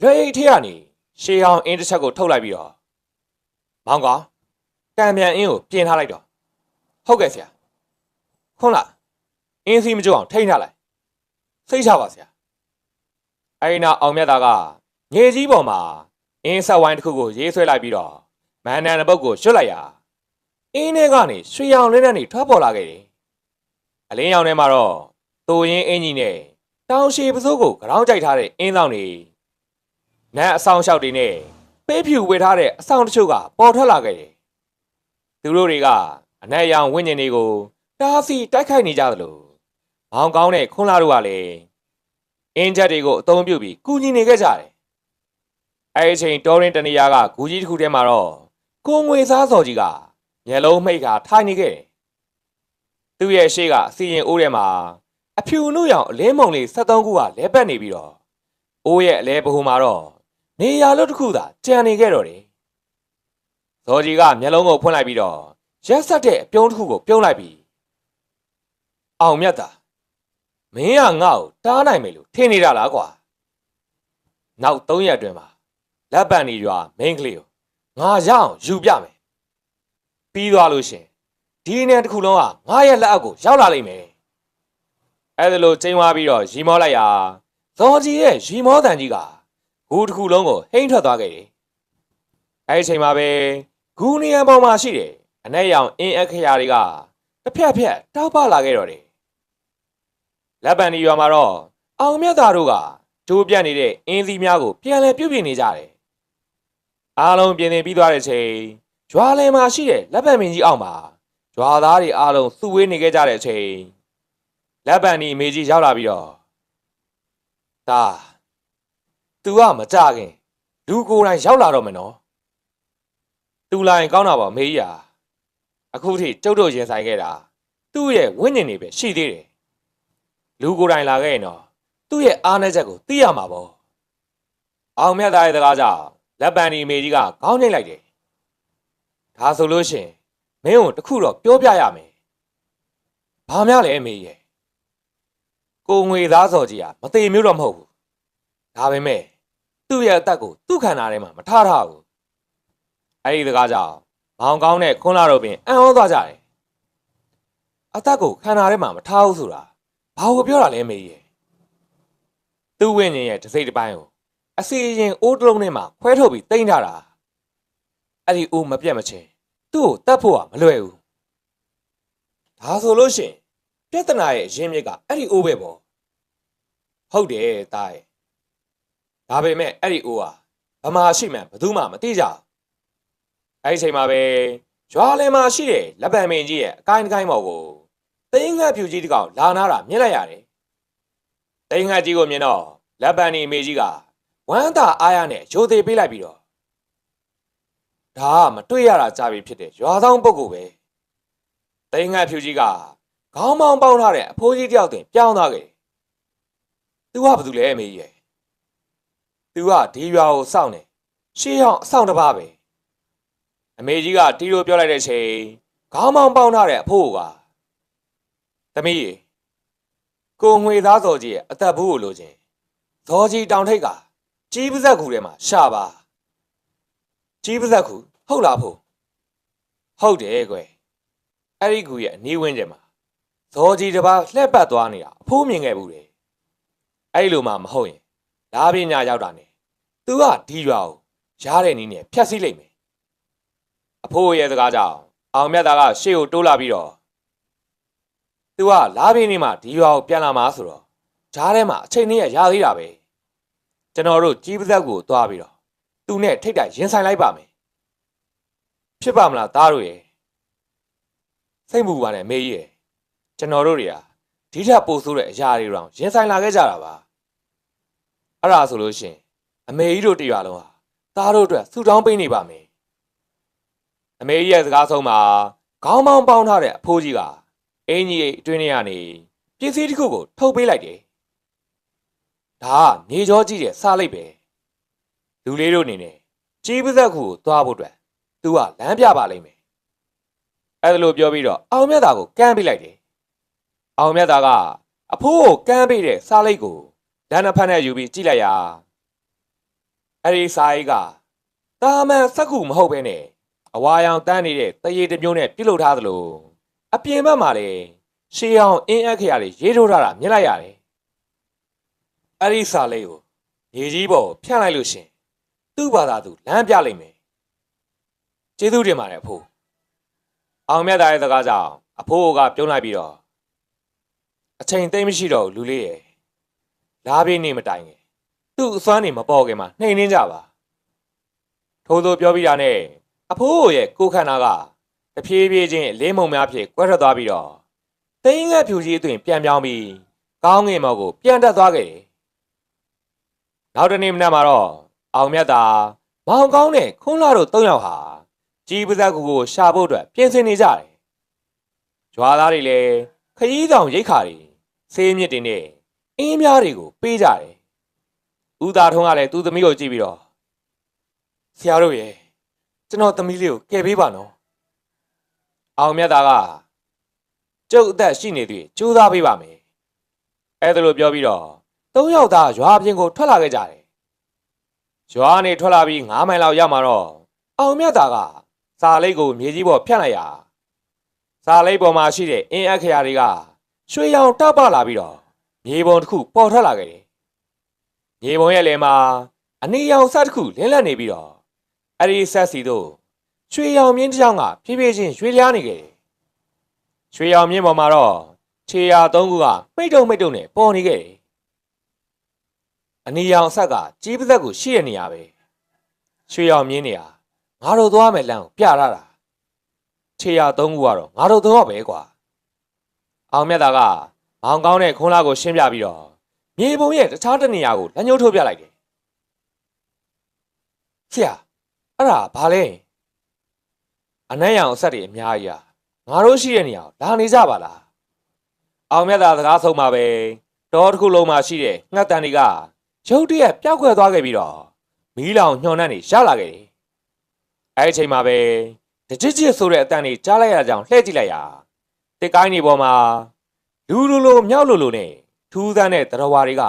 လွယ်ရိပ်ထဲကနေရှေးဟောင်းအင်းတစ်ချက်ကိုထုတ်လိုက်ပြီးတော့မောင်ကောင်ကံပြန်အင်းကိုပြင်ထားလိုက်တော့ဟုတ်ကဲ့ဆရာခွန်းလာအင်းစီမကြုံအောင်ထိန်းထားလိုက်စိတ်ချပါဆရာအဲ့ဒီနောက်အောင်မြတ်တာကငေကြီးပေါ်မှာအင်းဆက်ဝိုင်းတစ်ခုကိုရေးဆွဲလိုက်ပြီးတော့မန်နန်တဲ့ပုတ်ကိုရွတ်လိုက်ရာအင်းထဲကနေရွှေရောင်လင်းနဲ့ထွက်ပေါ်လာခဲ့တယ်အလင်းရောင်ထဲမှာတော့တူရင်းအင်းကြီးနဲ့တောင်ရှည်ပစိုးကိုကြောင်းကြိုက်ထားတဲ့အင်းဆောင်တွေနတ်အဆောင်လျှောက်တွေနဲ့ပေးဖြူဝေထားတဲ့အဆောင်တချို့ကပေါ်ထွက်လာခဲ့တယ်သူတို့တွေကအနက်ရောင်ဝိညာဉ်တွေကိုတားဆီးတိုက်ခိုက်နေကြသလိုမောင်ကောင်းတဲ့ခွန်းလာတို့ကလည်းအင်းချက်တွေကိုအသုံးပြုပြီးကူညီနေခဲ့ကြတယ်အဲ့ဒီချိန်တော်ရင်တနေရာကဂူကြီးတစ်ခုထဲမှာတော့ကိုငွေစားစော်ကြီးကမျက်လုံးမှိတ်ခါထိုင်နေခဲ့တယ်သူ့ရဲ့ရှေ့ကအစီရင်အိုးထဲမှာအဖြူနုရောင်အလင်းမုံလေး73ခုကလဲပတ်နေပြီးတော့အိုးရဲ့အလဲဘဟုမှာတော့နေရာလွတ်တစ်ခုသာကြံနေခဲ့တော့တယ်ဇော်ကြီးကမျက်လုံးကိုဖွင့်လိုက်ပြီးတော့ရက်ဆက်တဲ့အပြုံးတစ်ခုကိုပြုံးလိုက်ပြီးအောင်မြတ်တာမင်းကငါ့ကိုတားနိုင်မယ်လို့ထင်နေတာလားကွာနောက်3ရက်အတွင်းမှာလက်ပံဒီရွာမင်းကလေးကိုငါရအောင်ယူပြမယ်ပြီးသွားလို့ရှင်ဒီနေတစ်ခုလုံးကငါရဲ့လက်အောက်ကိုရောက်လာလိမ့်မယ်အဲ့ဒါလို့ချိန်သွားပြီးတော့ရီမောလိုက်ရာဇော်ကြီးရဲ့ရီမောတန်ကြီးကဂူတစ်ခုလုံးကိုဟိမ့်ထွက်သွားခဲ့တယ်အဲ့ဒီချိန်မှာပဲဂူနီယံပေါ်မှာရှိတယ်အနက်ရောင်အင်းအခရာတွေကတစ်ဖြက်ဖြက်တောက်ပလာခဲ့တော့တယ်လက်ပံဒီရွာမှာတော့အောင်မြတ်သားတို့ကကျိုးပြတ်နေတဲ့အင်းသီးများကိုပြန်လည်ပြုတ်ပြင်နေကြတယ်အားလုံးပြင်နေပြီးသွားတဲ့ချိန်ရွာလယ်မှာရှိတဲ့လက်ပံမင်းကြီးအောက်မှာရွာသားတွေအားလုံးစုဝေးနေခဲ့ကြတဲ့အချိန်လက်ပံဒီမေကြီးရောက်လာပြီးတော့ဒါသူကမကြခင်လူကိုယ်တိုင်ရောက်လာတော့မယ်နော်သူလာရင်ကောင်းတာပါမေကြီးဟာအခုထိကျုပ်တို့ရင်ဆိုင်ခဲ့တာသူ့ရဲ့ဝိညာဉ်တွေပဲရှိသေးတယ်လူကိုယ်တိုင်လာခဲ့ရင်တော့သူ့ရဲ့အားနည်းချက်ကိုသိရမှာပေါ့အောင်မြတ်သားရဲ့စကားကြောင့်လက်ပံဒီမေကြီးကခေါင်းနှိမ့်လိုက်တယ်ဒါဆိုလို့ရှင်မင်းကိုတခုတော့ပြောပြရမယ်ဘာများလဲမေရဲ့ကိုငွေသားစော်ကြီးကမသေးမျိုးတော့မဟုတ်ဘူးဒါပေမဲ့သူ့ရဲ့အသက်ကိုသူ့ခန္ဓာထဲမှာမထားထားဘူးအဲ့ဒီစကားကြောင့်မောင်ကောင်းနဲ့ခွန်းလာတို့ပင်အံ့ဩသွားကြတယ်အသက်ကိုခန္ဓာထဲမှာမထားဘူးဆိုတာဘာကိုပြောတာလဲမေရဲ့သူ့ဝိညာဉ်ရဲ့တစ်စိတ်တစ်ပိုင်းကိုအစီရင်အိုးတလုံးထဲမှာခွဲထုတ်ပြီးတိမ့်ထားတာအဲ့ဒီအိုးမပြတ်မချင်းသူ့ကိုတတ်ဖို့ကမလွယ်ဘူးဒါဆိုလို့ရှင်ပြဿနာရဲ့ရင်းမြစ်ကအဲ့ဒီအိုးပဲပေါ့ဟုတ်တယ်တားရဲ့ဒါပေမဲ့အဲ့ဒီအိုးဟာဘမာရှိမှန်ဘယ်သူမှမသိကြဘူးအဲ့ဒီချိန်မှာပဲရွာလယ်မှာရှိတဲ့လက်ပံမင်းကြီးရဲ့အကိုင်းတစ်ကိုင်းပေါ်ကိုတိမ်ငှက်ဖြူကြီးတစ်ကောင်လာနာတာမြင်လိုက်ရတယ်တိမ်ငှက်ကြီးကိုမြင်တော့လက်ပံဒီမေကြီးကဝမ်းသာအားရနဲ့ရိုသေပေးလိုက်ပြီးတော့ဒါကမတွေ့ရတာကြားပြီဖြစ်တဲ့ရွာဆောင်ပုဂ္ဂိုလ်ပဲတိမ်ငှက်ဖြူကြီးကခေါင်းမောင်းပေါင်းထားတဲ့အဖိုးကြီးတယောက်တင်ပြောင်းသွားခဲ့တယ်။ "तू ကဘာလုပ်လဲမေကြီးရဲ့။ तू ကဒီရွာကိုစောင့်နေရှေးအောင်အဆောင်တစ်ပါးပဲ။အမေကြီးကတီးလို့ပြောလိုက်တဲ့ချိန်ခေါင်းမောင်းပေါင်းထားတဲ့အဖိုးကသမီးကိုငွေသားစော်ကြီးရဲ့အသက်ဘူးကိုလိုချင်ဇော်ကြီးတောင်ထိပ်ကကြီးပါဇက်ကူထဲမှာရှာပါကြီးပါဇက်ကူဟုတ်လားဖို့ဟုတ်တယ်ကွယ် အဲ့ဒီကူရဲ့အနီးဝန်းကျင်မှာဇော်ကြီးတစ်ပါးလှည့်ပတ်သွားနေတာအဖိုးမြင်ခဲ့ဘူးတယ်အဲ့လိုမှမဟုတ်ရင်လာပညာရောက်တာနဲ့သူကဒီရွာကိုရားတဲ့နည်းနဲ့ဖျက်ဆီးလိုက်မယ်အဖိုးရဲ့စကားကြောင့်အောင်မြတ်သားကရှေ့ကိုတိုးလာပြီးတော့သူကလာပင်းနေမှဒီရွာကိုပြန်လာမှာဆိုတော့ဂျားထဲမှာအချိန်နဲ့ရသေးတာပဲကျွန်တော်တို့ကြီးပဇက်ကိုသွားပြီးတော့သူနဲ့ထိတ်တိုက်ရင်ဆိုင်လိုက်ပါမယ်ဖြစ်ပါမလားသားတို့ရဲ့စိတ်မူပါနဲ့မေကြီးရဲ့ကျွန်တော်တို့တွေကဒီထက်ပိုဆိုးတဲ့အရာတွေတောင်ရင်ဆိုင်လာခဲ့ကြတာပါအဲ့ဒါဆိုလို့ရှင်အမေကြီးတို့တရွာလုံးဟာသားတို့အတွက်ဆူတောင်းပေးနေပါမယ်အမေကြီးရဲ့စကားဆုံးမှာခေါင်းပေါင်းပေါင်းထားတဲ့အဖိုးကြီးကအင်းကြီးအတွင်းထဲကနေပစ္စည်းတစ်ခုကိုထုတ်ပေးလိုက်တယ်ဒါကမြေကြောကြီးတဲ့စားလိုက်ပဲလူလေးတို့အနေနဲ့ကြီးပဇက်ခုကိုသွားဖို့အတွက်သူကလမ်းပြပါလိမ့်မယ်အဲ့ဒါလိုပြောပြီးတော့အောင်မြတ်သားကိုကမ်းပေးလိုက်တယ်အောင်မြတ်သားကအဖိုးကိုကမ်းပေးတဲ့စားလိုက်ကိုလမ်းတစ်ဖက်နဲ့ယူပြီးကြည့်လိုက်ရအဲ့ဒီစားအိတ်ကတာမန်စက်ခုမဟုတ်ဘဲနဲ့အဝါရောင်တန်းနေတဲ့တရေတစ်မျိုးနဲ့ပြုတ်လုပ်ထားသလိုအပြင်ဘက်မှာလည်းရှေးအောင်အင်းအက်ခရတွေရေးထိုးထားတာမြင်လိုက်ရတယ်အဲ့ဒီစားလေးကိုရေကြီးပေါ်ဖြန့်လိုက်လို့ရှင်သူ့ဘာသာသူလမ်းပြလိုက်မယ်ကျေးဇူးတင်ပါတယ်အဖိုးအောင်မြတ်သားရဲ့စကားကြောင့်အဖိုးကပြုံးလိုက်ပြီးတော့အချိန်သိမ့်မရှိတော့လူလေးရဲ့လာပြီးနေမတိုင်ခင်သူ့အစွမ်းနေမပေါ်ခင်မှာနှိမ်နှင်းကြပါထို့သောပြောပြီးတာနဲ့အဖိုးရဲ့ကိုခန္ဓာကတဖြည်းဖြည်းချင်းလေးမုံများဖြစ်ကွဲထွက်သွားပြီးတော့သိန်းငှက်ဖြူကြီးအသွင်ပြန်ပြောင်းပြီးကောင်းငင်မော်ကိုပြန်တက်သွားခဲ့တယ်နောက်တနေ့မနက်မှာတော့အောင်မြတ်သာမောင်ကောင်းနဲ့ခွန်းလာတို့၃ယောက်ဟာကြီးပဇက်ကူကိုရှာဖို့အတွက်ပြင်ဆင်နေကြတယ်။ရွာသားတွေလည်းခရီးဆောင်ရိတ်ခါတွေဆေးမြစ်တွေနဲ့အင်းများတွေကိုပေးကြတယ်။ဦးသားထုံးကလည်းသူ့သမီးကိုကြည့်ပြီးတော့ဆရာတို့ရဲ့ကျွန်တော်သမီးလေးကိုကယ်ပေးပါနော်။အောင်မြတ်သာကကျုပ်အသက်ရှိနေသေးကြိုးစားပေးပါမယ်။အဲ့ဒါလိုပြောပြီးတော့၃ယောက်သားရွာပြင်ကိုထွက်လာခဲ့ကြတယ်။ရွာနေထွက်လာပြီး9မိုင်လောက်ရောက်မှာတော့အောင်မြတ်သာကစာလိပ်ကိုမြေကြီးပေါ်ဖြန့်လိုက်ရာစာလိပ်ပေါ်မှာရှိတဲ့အင်းအက်ခရာတွေကရွှေရောင်တောက်ပလာပြီးတော့မြေပုံတစ်ခုပေါ်ထွက်လာခဲ့တယ်။မြေပုံရဲ့လယ်မှာအနီရောင်ဆက်တစ်ခုလင်းလက်နေပြီးတော့အဲ့ဒီဆက်စီတို့ရွှေရောင်မြင်းတစ်ချောင်းကဖြည်းဖြည်းချင်းရွှေလျားနေခဲ့တယ်။ရွှေရောင်မြင်းပေါ်မှာတော့ခြေရာ၃ခုကမိတ်တုံနဲ့ပေါ်နေခဲ့တယ်။အနီရောင်ဆက်ကကြီးပဇက်ကိုရှိတဲ့နေရာပဲ။ရွှေရောင်မြင်းနေရာငါတို့သွားမယ်လမ်းကိုပြရတာခြေရ၃ခုကတော့ငါတို့သွားပဲကွာအောင်မြတ်သားကမောင်ကောင်းတဲ့ခွန်းလာကိုရှင်းပြပြီးတော့မြေပုံရဲ့တခြားတနေရာကိုလက်ညှိုးထိုးပြလိုက်တယ်ဆရာအဲ့ဒါဘာလဲအနက်ရောင်အဆက်တွေအများကြီးငါတို့ရှိတဲ့နေရာကိုလာနေကြပါလားအောင်မြတ်သားစကားဆုံးမှာပဲတောတစ်ခုလုံးမှာရှိတဲ့ငှက်တန်တွေကရုတ်တရက်ပျောက်ကွယ်သွားခဲ့ပြီးတော့မီးလောင်ညှော်နှံ့နေရလာခဲ့တယ်အဲ့ဒီအချိန်မှာပဲတကြစ်ကြစ်ဆိုတဲ့အတန်ကြီးကြားလိုက်ရကြောင်းလှည့်ကြည့်လိုက်ရာတစ်ကိုင်းနေပေါ်မှာလူလိုမြောက်လိုနဲ့ထူးဆန်းတဲ့တရဝါတွေက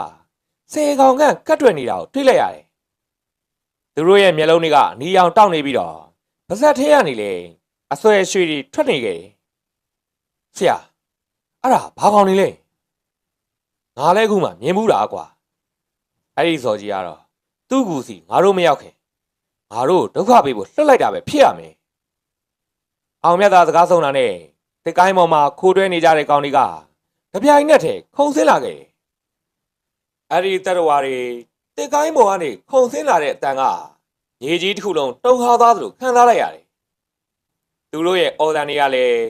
10ကောင်ခန့်ကတ်တွယ်နေတာကိုတွေ့လိုက်ရတယ်သူတို့ရဲ့မျက်လုံးတွေကအနီရောင်တောက်နေပြီးတော့ပါဇက်ထဲကနေလေအဆွဲရွှေတွေထွက်နေခဲ့တယ်ဆရာအဲ့ဒါဘာကောင်နေလဲငါလည်းခုမှမြင်ဘူးတာကွာအဲ့ဒီစော်ကြီးကတော့သူ့ကူစီငါတို့မရောက်ခင်ငါတို့ဒုက္ခပေးဖို့လှုပ်လိုက်တာပဲဖြစ်ရမယ်အောင်မြတ်သားစကားဆုံးတာနဲ့တကိုင်းပေါ်မှာခိုးတွဲနေကြတဲ့ကောင်တွေကတပြိုင်နက်တည်းခုန်ဆင်းလာခဲ့တယ်အဲ့ဒီတရဝါတွေတကိုင်းပေါ်ကနေခုန်ဆင်းလာတဲ့အတန်ကရေကြီးတစ်ခုလုံးတုံခါသားသလိုခံစားလိုက်ရတယ်သူတို့ရဲ့အော်တန်တွေကလည်း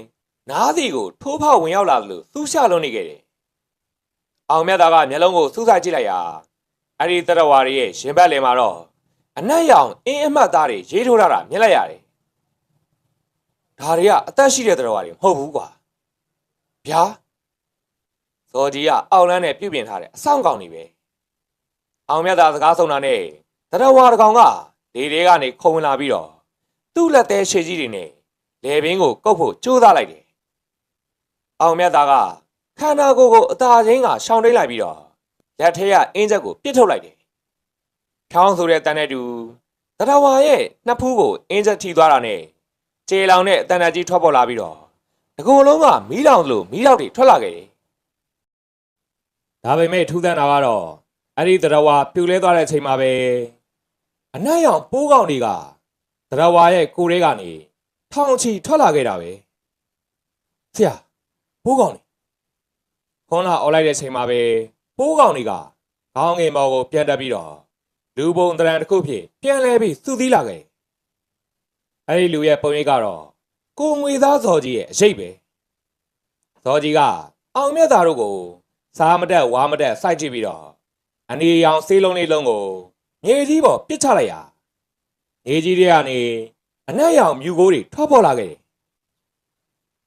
နားစီကိုထိုးဖောက်ဝင်ရောက်လာသလိုစူးရှလွန်နေခဲ့တယ်အောင်မြတ်သားကမျက်လုံးကိုစူးစိုက်ကြည့်လိုက်ရာအဲ့ဒီတရဝါတွေရဲ့ရင်ဘတ်လယ်မှာတော့အနက်ရောင်အင်းအမှတ်သားတွေရေးထိုးထားတာမြင်လိုက်ရတယ်ဒါတွေကအသက်ရှိတဲ့တရဝါတွေမဟုတ်ဘူးကွာဗျာဇော်ကြီးကအောက်လန်းနဲ့ပြုတ်ပြင်ထားတဲ့အဆောင်ကောင်တွေပဲအောင်မြတ်သားစကားဆုံးတာနဲ့တရဝါတစ်ကောင်ကလေထဲကနေခုံဝင်လာပြီးတော့သူ့လက်သေးရှည်ကြီးတွေနဲ့လေပင်ကိုကုတ်ဖို့ကြိုးစားလိုက်တယ်အောင်မြတ်သားကခန္ဓာကိုယ်ကိုအသာချင်းကရှောင်တိတ်လိုက်ပြီးတော့လက်ထဲကအင်းချက်ကိုပြစ်ထုတ်လိုက်တယ်ချောင်းဆိုတဲ့တန်တဲ့တူတရဝါရဲ့နှစ်ဖူးကိုအင်းချက်ထိသွားတာနဲ့ခြေလောင်တဲ့အတန်တကြီးထွက်ပေါ်လာပြီးတော့ တကူလုံးကမီးလောင်လို့မီးလောက်တွေထွက်လာခဲ့တယ်ဒါပေမဲ့ထူးဆန်းတာကတော့အဲ့ဒီတရဝါပြူလဲသွားတဲ့အချိန်မှာပဲအနက်ရောင်ပိုးကောင်တွေကတရဝါရဲ့ကိုယ်ထဲကနေထောင်ချီထွက်လာခဲ့တာပဲဆရာပိုးကောင်တွေခွန်လာအော်လိုက်တဲ့အချိန်မှာပဲပိုးကောင်တွေကခေါင်းငယ်မော်ကိုပြန်တက်ပြီးတော့လူပုံတရံတစ်ခုဖြစ်ပြန်လဲပြီးစုသီးလာခဲ့အဲ့ဒီလူရဲ့ပုံရိပ်ကတော့ကိုငွေသားဇော်ကြီးရဲ့အရေးပဲဇော်ကြီးကအောင်မြတ်သားတို့ကိုစားမတက်ဝါမတက်စိုက်ကြည့်ပြီးတော့အနေရောင်ဆေးလုံးလေးလုံးကိုမြေကြီးပေါ်ပစ်ချလိုက်ရာမြေကြီးတွေကနေအနက်ရောင်မြူကိုတွေထွက်ပေါ်လာခဲ့တယ်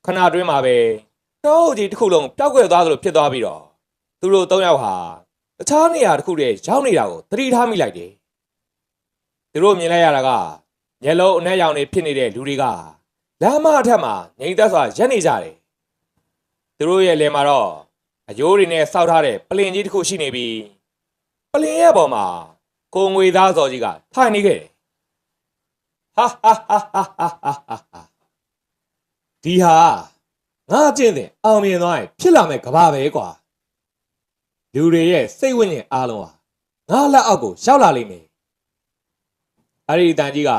ခဏတွင်းမှာပဲတောအုပ်ကြီးတစ်ခုလုံးပျောက်ကွယ်သွားသလိုဖြစ်သွားပြီးတော့သူတို့၃ယောက်ဟာတခြားနေရာတစ်ခုတည်းရောက်နေတာကိုသတိထားမိလိုက်တယ်သူတို့မြင်လိုက်ရတာကမျက်လုံးအနက်ရောင်တွေဖြစ်နေတဲ့လူတွေကလမ်းမအထက်မှာငြိမ်သက်စွာရပ်နေကြတယ်သူတို့ရဲ့လယ်မှာတော့အယိုးတွေနဲ့စောက်ထားတဲ့ပလင်ကြီးတစ်ခုရှိနေပြီးပလင်ရဲ့ပေါ်မှာကိုငွေသားစော်ကြီးကထိုင်နေခဲ့တယ်ဟာဟာဟာဟာဟာဟာဒီဟာငါကျင့်တဲ့အောင်မြင်သွားရင်ဖြစ်လာမဲ့ကဘာပဲကွာလူတွေရဲ့စိတ်ဝိညာဉ်အားလုံးဟာငါလက်အောက်ကိုရောက်လာလိမ့်မယ်အဲ့ဒီတန်ကြီးက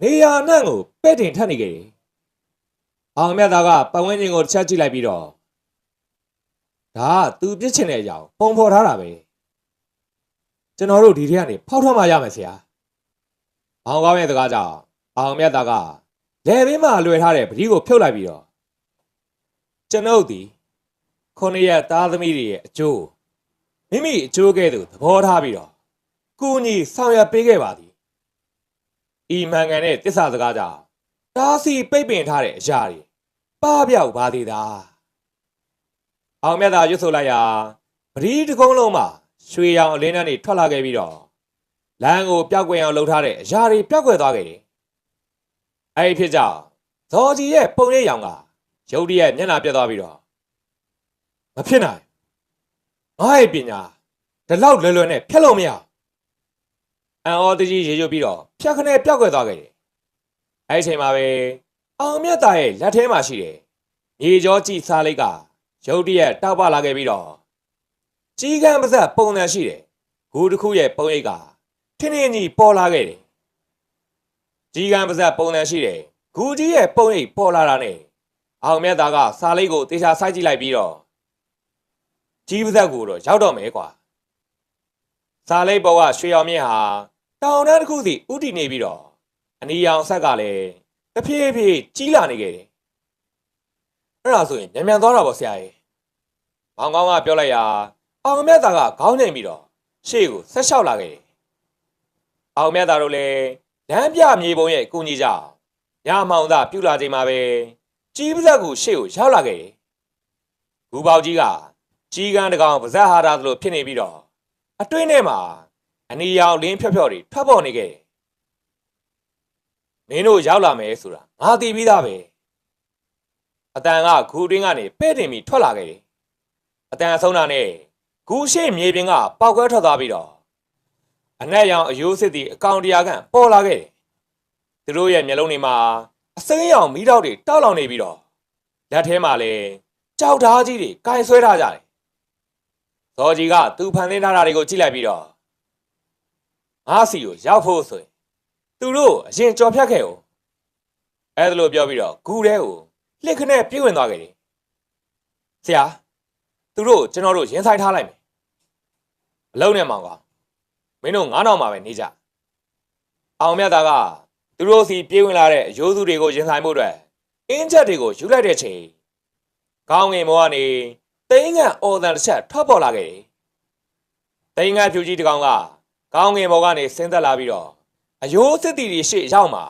နေရာအနှံ့ကိုပဲ့တင်ထပ်နေခဲ့တယ်အောင်မြတ်သားကပတ်ဝန်းကျင်ကိုတစ်ချက်ကြည့်လိုက်ပြီးတော့ဒါကသူပြစ်ချင်တဲ့အကြောင်းပုံဖော်ထားတာပဲကျွန်တော်တို့ဒီထဲကနေဖောက်ထွက်မှရမယ်ဆရာမောင်ကောင်းရဲ့စကားကြောင့်အောင်မြတ်သားကလယ်ဘေးမှာလွယ်ထားတဲ့ပတိကိုဖြုတ်လိုက်ပြီးတော့ကျွန်ုပ်ဒီခုနှစ်ရက်သားသမီးတွေရဲ့အကျိုးမိမိအကျိုးကဲ့သို့သဘောထားပြီးတော့ကိုကြီးဆောင်ရွက်ပေးခဲ့ပါသည်ဤမှန်ကန်တဲ့တစ္ဆာစကားကြောင့်တားစီပိတ်ပင်ထားတဲ့အရာတွေပပျောက်ပါသေးတာအောင်မြတ်သာရွတ်ဆိုလိုက်ရာပတိတကုန်းလုံးမှာရွှေရောင်အလင်းနဲ့ထွက်လာခဲ့ပြီးတော့လမ်းကိုပျောက်ကွယ်အောင်လှုပ်ထားတဲ့အရာတွေပျောက်ကွယ်သွားခဲ့တယ်အဲ့ဒီဖြစ်ကြောင့်ဇော်ကြီးရဲ့ပုံရိပ်ရောင်ကရုတ်တရက်မျက်နှာပြတ်သွားပြီးတော့မဖြစ်နိုင်ငါ့ရဲ့ပညာဒီလောက်လွယ်လွယ်နဲ့ဖျက်လို့မရအန်အော်တကြီးရေရွတ်ပြီးတော့ဖြတ်ခနဲ့ပျောက်ကွယ်သွားခဲ့တယ်အဲ့ဒီအချိန်မှာပဲအောင်မြတ်သားရဲ့လက်ထဲမှာရှိတယ်မြေကြောကြည့်စားလိုက်ကရုတ်တရက်တောက်ပလာခဲ့ပြီးတော့ကြီးကန်းပါဇက်ပုံစံရှိတယ်ဂူတစ်ခုရဲ့ပုံရိပ်ကထင်းထင်းကြီးပေါ်လာခဲ့တယ်ကြီးကန်းပါဇက်ပုံစံရှိတယ်ဂူကြီးရဲ့ပုံရိပ်ပေါ်လာတာနဲ့အောင်မြတ်သားကစားလိပ်ကိုတေချာစိုက်ကြည့်လိုက်ပြီးတော့ကြီးပါဇက်ကိုတော့ရောက်တော့မယ်ကွာစားလိပ်ပေါ်ကရွှေရောင်မြင့်ဟာတောင်တန်းတစ်ခုစီဥတီနေပြီးတော့အနီရောင်ဆက်ကလည်းတဖြည်းဖြည်းကြီးလာနေခဲ့တယ်အဲ့ဒါဆိုရင်မြန်မြန်သွားတာပေါ့ဆရာကြီးမောင်ကောင်းကပြောလိုက်ရာအောင်မြတ်သားကခေါင်းငိမ်ပြီးတော့ရှေ့ကိုဆက်လျှောက်လာခဲ့တယ်အောင်မြတ်သားတို့လည်းလမ်းပြမြေပုံရဲ့ကူညီကြညမောင်သာပြူလာချိန်မှာပဲကြီးပါဇက်ကိုရှေ့ကိုရောက်လာခဲ့တယ်ဂူပေါကြီးကကြီးကန်းတကောင်ပါဇက်ဟာတာသလိုဖြစ်နေပြီးတော့အတွင်းထဲမှာအနီရောင်လင်းဖြော့ဖြော့တွေထွက်ပေါ်နေခဲ့တယ်မင်းတို့ရောက်လာမယ်ဆိုတာငါသိပြီးသားပဲအတန်ကဂူတွင်းကနေပဲ့တင်ပြီးထွက်လာခဲ့တယ်အတန်ဆုံးတာနဲ့ဂူရှိမြေပြင်ကပေါက်ကွဲထွက်သွားပြီးတော့အနက်ရောင်အယိုးစစ်သည့်အကောင်တရားခန့်ပေါ်လာခဲ့တယ်သူတို့ရဲ့မျက်လုံးတွေမှာအစိမ်းရောင်မီးတောက်တွေတောက်လောင်နေပြီးတော့လက်ထဲမှာလည်းကြောက်ဓားကြီးတွေကင်ဆွဲထားကြတယ်ဇော်ကြီးကသူဖန်ဆင်းထားတာတွေကိုကြည့်လိုက်ပြီးတော့ငါစီကိုရောက်ဖို့ဆိုရင်သူတို့အရင်ကြော်ဖြတ်ခဲ့ဦးအဲ့ဒါလိုပြောပြီးတော့ဂူထဲကိုလှစ်ခနဲ့ပြေးဝင်သွားခဲ့တယ်ဆရာသူတို့ကျွန်တော်တို့ရင်ဆိုင်ထားလိုက်မယ်အလုံးနဲ့မောင်ကမင်းတို့ငါးနောက်မှာပဲနေကြအောင်မြတ်သားကသူတို့စီပြေးဝင်လာတဲ့အယိုးစုတွေကိုရင်ဆိုင်မှုအတွက်အင်းချက်တွေကိုယူလိုက်တဲ့ချိန်ခေါင်းငင်မောကနေတိန်းငံအော်တန်တစ်ချက်ထွက်ပေါ်လာခဲ့တယ်တိန်းငံဖြူကြီးတစ်ကောင်ကခေါင်းငင်မောကနေဆင်းသက်လာပြီးတော့အယိုးစစ်တီတွေရှေ့ရောက်မှာ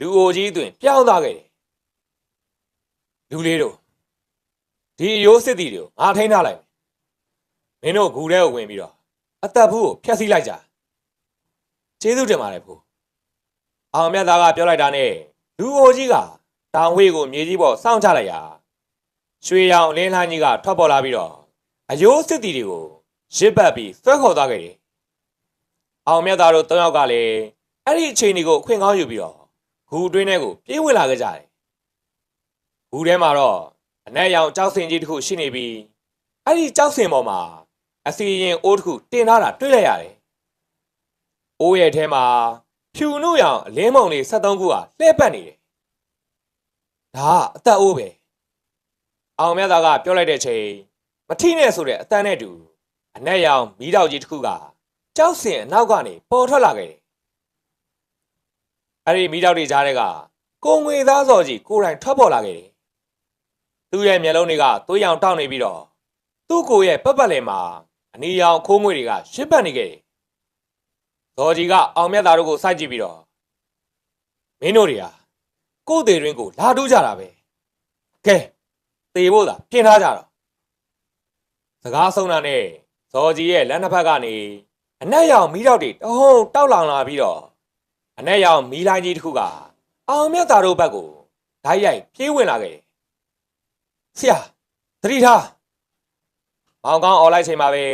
လူအိုကြီးတွင်ပြောင်းသွားခဲ့တယ်လူလေးတို့ဒီအယိုးစစ်တီတွေကိုငါထိန်းထားလိုက်မယ်မင်းတို့ဂူထဲကိုဝင်ပြီးတော့အသက်ဖူးကိုဖျက်ဆီးလိုက်ကြကျေးဇူးတင်ပါတယ်ဖိုးအောင်မြတ်သားကပြောလိုက်တာနဲ့လူအိုကြီးကတောင်ဝေးကိုမြေကြီးပေါ်စောင့်ချလိုက်ရာရွှေရောင်လင်းလှန်းကြီးကထွက်ပေါ်လာပြီးတော့အယိုးစစ်တီတွေကိုရစ်ပတ်ပြီးဆွဲခေါ်သွားခဲ့တယ်အောင်မြတ်သားတို့၃ယောက်ကလည်းအဲ့ဒီအချိန်တွေကိုအခွင့်ကောင်းယူပြီးတော့ဂူတွင်းထဲကိုပြေးဝင်လာခဲ့ကြတယ် ဘူးထဲမှာတော့အနက်ရောင်ကြောက်စင်ကြီးတစ်ခုရှိနေပြီးအဲ့ဒီကြောက်စင်ပေါ်မှာအစီရင်အိုးတစ်ခုတင်ထားတာတွေ့လိုက်ရတယ်။အိုးရဲ့ထဲမှာဖြူနုရောင်အလင်းမုံလေး73ခုဟာလှည့်ပတ်နေတယ်။ဒါကအသက်အိုးပဲ။အောင်မြတ်သားကပြောလိုက်တဲ့ချိန်မထိနဲ့ဆိုတဲ့အတန်းနဲ့တူအနက်ရောင်မီးတောက်ကြီးတစ်ခုကကြောက်စင်အနောက်ကနေပေါ်ထွက်လာခဲ့တယ်။အဲ့ဒီမီးတောက်တွေကြားထဲကကိုငွေသားစော်ကြီးကိုယ်တိုင်ထွက်ပေါ်လာခဲ့တယ်။သူ့ရဲ့မျက်လုံးတွေကသွေးရောင်တောက်နေပြီးတော့သူ့ကိုယ်ရဲ့ပတ်ပတ်လည်မှာအနီရောင်ခိုးငွေတွေကရှစ်ပတ်နေခဲ့တယ်။စော်ကြီးကအောင်မြတ်သားတို့ကိုစိုက်ကြည့်ပြီးတော့မင်းတို့တွေဟာကိုယ်သေးတွင်ကိုလာတူးကြတာပဲ။ကဲသေဖို့သာပြင်ထားကြတော့စကားဆုံးတာနဲ့စော်ကြီးရဲ့လက်နှစ်ဖက်ကနေအနက်ရောင်မီးတောက်တွေတဟုန်တောက်လောင်လာပြီးတော့အနက်ရောင်မီးလိုင်းကြီးတစ်ခုကအောင်မြတ်သားတို့ဘက်ကိုဓာတ်ရိုက်ပြေးဝင်လာခဲ့တယ်။ဆရာသတိထားမောင်ကောင်းអော်လိုက်ချိန်မှာပဲ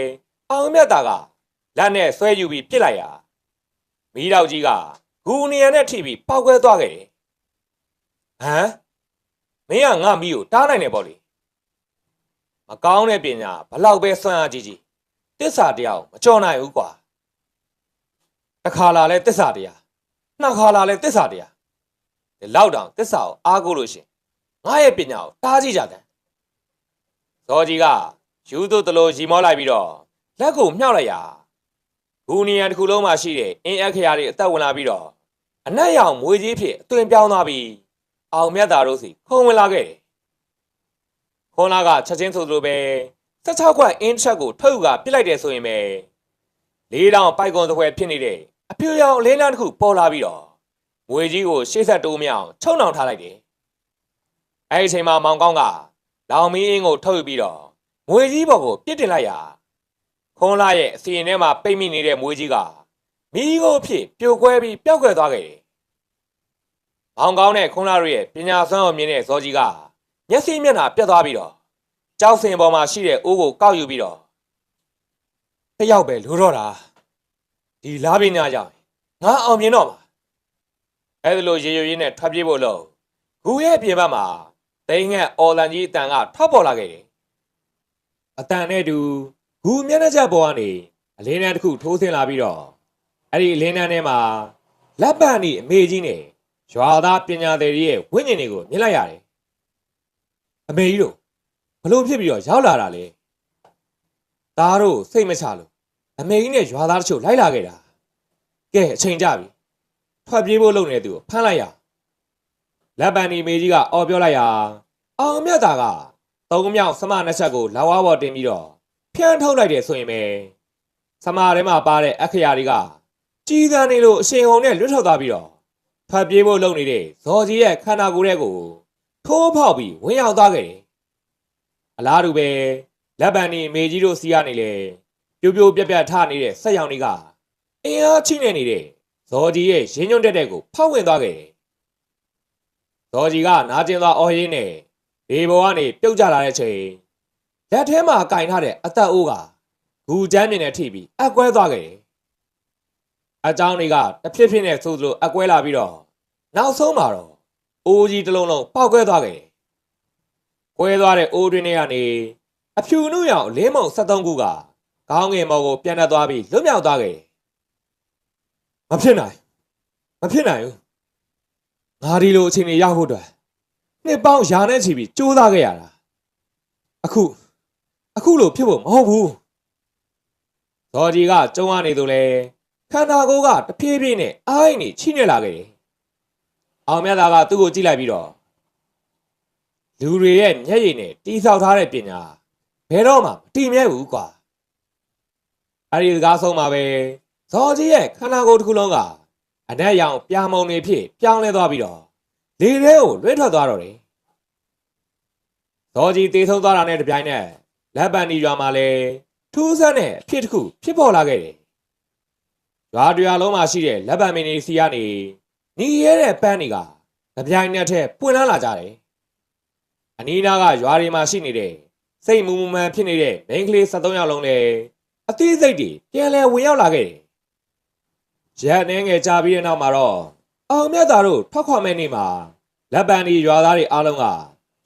အောင်မြတ်သားကလက်နဲ့ဆွဲယူပြီးပြစ်လိုက်ရာမီးတောက်ကြီးကဂူနီယံနဲ့ထိပြီးပောက်ကွဲသွားခဲ့တယ်။ဟမ်မင်းကငါမီးကိုတားနိုင်တယ်ပေါ့လေ။မကောင်းတဲ့ပညာဘလောက်ပဲစွမ်းအားကြီးတစ္ဆာတရားကိုမကြော်နိုင်ဘူးကွာ။တစ်ခါလာလဲတစ္ဆာတရားနှစ်ခါလာလဲတစ္ဆာတရားဒီလောက်တောင်တစ္ဆာကိုအားကိုးလို့ရှင်ငါရဲ့ပညာကိုတားကြည့်ကြတယ်။ဇော်ကြီးကယူသွတ်တလို့ရီမောလိုက်ပြီးတော့လက်ကိုမြှောက်လိုက်ရာဂူနီယံတစ်ခုလုံးမှာရှိတဲ့အင်းအခရာတွေအသက်ဝင်လာပြီးတော့အနက်ရောင်မွေကြီးဖြစ်အသွင်ပြောင်းသွားပြီးအောင်မြတ်သားတို့စီခုံဝင်လာခဲ့တယ်။ခွန်လာကချက်ချင်းဆိုသလိုပဲ16ခွက်အင်းချက်ကိုထုတ်ယူကပြစ်လိုက်တယ်ဆိုရင်ပဲလေးတောင်ပိုက်ကွန်သဖွယ်ဖြစ်နေတဲ့အပြူရောင်အလင်းလန်းတစ်ခုပေါ်လာပြီးတော့မွေကြီးကိုရှေ့ဆက်တိုးမြောင်ချုံနှောင်ထားလိုက်တယ်။အဲဒီအချိန်မှာမောင်ကောင်းကလောင်မီးအင်းကိုထုတ်ယူပြီးတော့မွေကြီးဘော်ကိုပြစ်တင်လိုက်ရာခွန်လာရဲ့အစီရင်ထဲမှာပိတ်မိနေတဲ့မွေကြီးကမီးကိုဖြစ်ပြိုကွဲပြီးပျောက်ကွယ်သွားခဲ့တယ်။မောင်ကောင်းနဲ့ခွန်လာတို့ရဲ့ပညာစွမ်းအောင်မြင်တဲ့ဇော်ကြီးကမျက်စိမျက်နှာပြတ်သွားပြီးတော့ကြောက်စင်ပေါ်မှာရှိတဲ့အိုးကိုကောက်ယူပြီးတော့တယောက်ပဲလိုတော့တာဒီလားပညာကြောင့်ငါအောင်မြင်တော့မှာအဲ့ဒါလိုရေရွရင်းနဲ့ထွက်ပြေးဖို့လို့ဂူရဲ့ပြင်ဘက်မှာတိန်ငက်အော်လန်ကြီးအတန်ကထွက်ပေါ်လာခဲ့တယ်အတန်နဲ့တူဂူမျက်နှာချက်ပေါ်ကနေအလင်းတန်းတစ်ခုထိုးဆင်းလာပြီးတော့အဲ့ဒီအလင်းတန်းထဲမှာလက်ပံဤအမေကြီးနဲ့ရွာသားပညာသည်တွေရဲ့ဝိညာဉ်တွေကိုမြင်လိုက်ရတယ်အမေကြီးတို့ဘလို့ဖြစ်ပြီးတော့ရောက်လာတာလေသားတို့စိတ်မချလို့အမေကြီးနဲ့ရွာသားတချို့လိုက်လာခဲ့တာကဲအချိန်ကြပြီထွက်ပြေးဖို့လုပ်နေတဲ့သူကိုဖမ်းလိုက်ရလက်ပံဒီမေကြီးကအော်ပြောလိုက်ရာအောင်မြတ်သားကသုံးမြောက်စမနှစ်ချက်ကိုလောက်ဝါပေါ်တင်ပြီးတော့ဖျန်းထုတ်လိုက်တယ်ဆိုရင်ပဲစမထဲမှာပါတဲ့အခရာတွေကကြီးစံနေလို့အရှင်ဟုံနဲ့လွတ်ထွက်သွားပြီးတော့ထွက်ပြေးဖို့လုပ်နေတဲ့ဇော်ကြီးရဲ့ခန္ဓာကိုယ်ရဲ့ကိုထိုးဖောက်ပြီးဝင်ရောက်သွားခဲ့တယ်အလားတူပဲလက်ပံဒီမေကြီးတို့စီးရနေလေပြိုးပြိုးပြက်ပြက်ထနေတဲ့ဆက်ရောင်တွေကအင်အားချိနဲ့နေတဲ့ဇော်ကြီးရဲ့ရင်းညွန့်တဲ့ကိုဖောက်ဝင်သွားခဲ့တယ်ဇော်ကြီးကနာကျင်သွားအော်ရင်းနဲ့ဘေဘော်ကနေပြုတ်ကျလာတဲ့ချိန်လက်ထဲမှာကင်ထားတဲ့အသက်အိုးကဂူကျမ်းမြင်နဲ့ထိပြီးအကွဲသွားခဲ့တယ်အကြောင်းတွေကတဖြစ်ဖြစ်နဲ့ဆိုသလိုအကွဲလာပြီးတော့နောက်ဆုံးမှာတော့အိုးကြီးတစ်လုံးလုံးပေါက်ကွဲသွားခဲ့တယ်ကွဲသွားတဲ့အိုးတွင်းထဲကနေအဖြူနုရောင်လင်းမုံ73ခုကခေါင်းငယ်မော်ကိုပြန်တက်သွားပြီးလွတ်မြောက်သွားခဲ့တယ်မဖြစ်နိုင်ဘူးငါဒီလိုအချိန်တွေရောက်ဖို့အတွက်နှစ်ပေါင်းရာနဲ့ချီပြီးကြိုးစားခဲ့ရတာအခုလို့ဖြစ်ဖို့မဟုတ်ဘူးဇော်ကြီးကကျုံရနေသူလဲခန္ဓာကိုယ်ကတဖြည်းဖြည်းနဲ့အိုင်းနေချိနေလာခဲ့တယ်အောင်မြတ်သားကသူ့ကိုကြည့်လိုက်ပြီးတော့လူတွေရဲ့မျက်ရည်နဲ့တီးဆောက်ထားတဲ့ပညာဘယ်တော့မှမတည်မြဲဘူးကွာအဲဒီစကားဆုံးမှာပဲဇော်ကြီးရဲ့ခန္ဓာကိုယ်တစ်ခုလုံးကအနက်ရောင်ပြာမုံတွေဖြစ်ပြောင်းလဲသွားပြီးတော့လေထဲကိုလွှဲထွက်သွားတော့တယ်ဇော်ကြီးတေဆုံးသွားတာနဲ့တပြိုင်နက်လက်ပံဒီရွာမှာလဲထူးဆန်းတဲ့အဖြစ်တစ်ခုဖြစ်ပေါ်လာခဲ့တယ်ရွာတရွာလုံးမှာရှိတဲ့လက်ပံမင်းကြီးစီကနေညီရဲတဲ့ပန်းတွေကတပြိုင်နက်တည်းပွင့်လာကြတယ်အနီးနားကရွာတွေမှာရှိနေတဲ့စိတ်မူမူမှန်ဖြစ်နေတဲ့မိန်းကလေး73ယောက်လုံးလည်းအသေးစိတ်တွေပြန်လဲဝင်ရောက်လာခဲ့တယ်ရက်နှင်းငယ်ကြာပြီးတဲ့နောက်မှာတော့အောင်မြတ်သားတို့ထွက်ခွာမဲ့နေ့မှာလက်ပံဒီရွာသားတွေအားလုံးက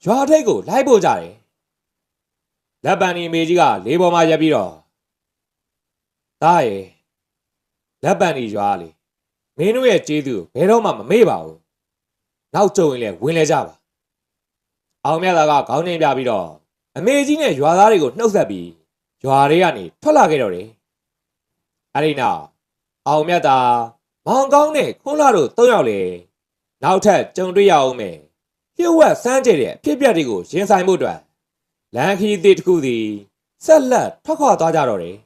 ရွာထိပ်ကိုလိုက်ပို့ကြတယ်လက်ပံဒီအမေကြီးကလေးပေါ်မှာရပ်ပြီးတော့သားရဲ့လက်ပံဒီရွာလေမင်းတို့ရဲ့ကျေးဇူးဘယ်တော့မှမမေ့ပါဘူးနောက်ကြုံရင်လည်းဝင်လဲကြပါအောင်မြတ်သားကခေါင်းငိမ့်ပြပြီးတော့အမေကြီးနဲ့ရွာသားတွေကိုနှုတ်ဆက်ပြီးရွာတွေကနေထွက်လာခဲ့တော့တယ်အဲ့ဒီနောက်အောင်မြတ်သားမောင်ကောင်းနဲ့ခွန်းလာတို့၃ယောက်လေနောက်ထပ်ကြုံတွေ့ရအောင်မယ်ပြည့်ဝက်စမ်းကြတဲ့အဖြစ်အပျက်တွေကိုရင်ဆိုင်မှုအတွက်လမ်းခီးသေးတစ်ခုစီဆက်လက်ထွက်ခွာသွားကြတော့တယ်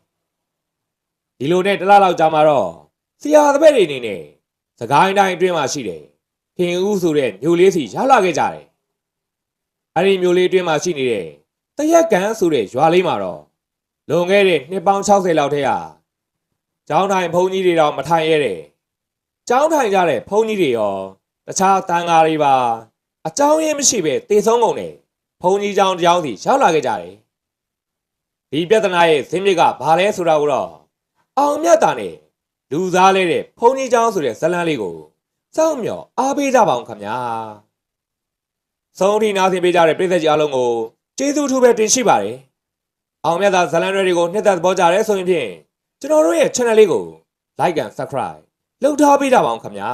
ဒီလိုနဲ့တလားလောက်ကြာမှာတော့ဆရာတပည့်တွေအနေနဲ့စကိုင်းတိုင်းအတွင်းမှာရှိတယ်ခင်ဦးဆိုတဲ့မြို့လေးစီရောက်လာခဲ့ကြတယ်အဲ့ဒီမြို့လေးအတွင်းမှာရှိနေတဲ့တရက်ကန်ဆိုတဲ့ရွာလေးမှာတော့လွန်ခဲ့တဲ့နှစ်ပေါင်း60လောက်ထဲဟာကျောင်းထိုင်ဘုန်းကြီးတွေတော့မထိုင်ရတဲ့ကျောင်းထိုင်ကြတဲ့ဘုန်းကြီးတွေရောတခြားတန်ဃာတွေပါအကြောင်းရင်းမရှိပဲတေဆုံးကုန်တယ်ဘုန်းကြီးကျောင်းတရားစီရောက်လာခဲ့ကြတယ်ဒီပြဿနာရဲ့ဇင်းမြစ်ကဘာလဲဆိုတာကိုတော့အောင်မြတ်တာနဲ့လူသားလဲတဲ့ဘုန်းကြီးကျောင်းဆိုတဲ့ဇလန်းလေးကိုစောင့်မျှော်အားပေးကြပါအောင်ခင်ဗျာဆုံးထိနားဆင်ပေးကြတဲ့ပြည်သက်ကြီးအားလုံးကိုကျေးဇူးထူးပဲတင်ရှိပါတယ်အောင်မြတ်တာဇလန်းတွေကိုနှစ်သက်သဘောကြရဲဆိုရင်ဖြင့်ကျွန်တော်တို့ရဲ့ channel လေးကို like and subscribe လုပ်ထားပေးကြပါအောင်ခင်ဗျာ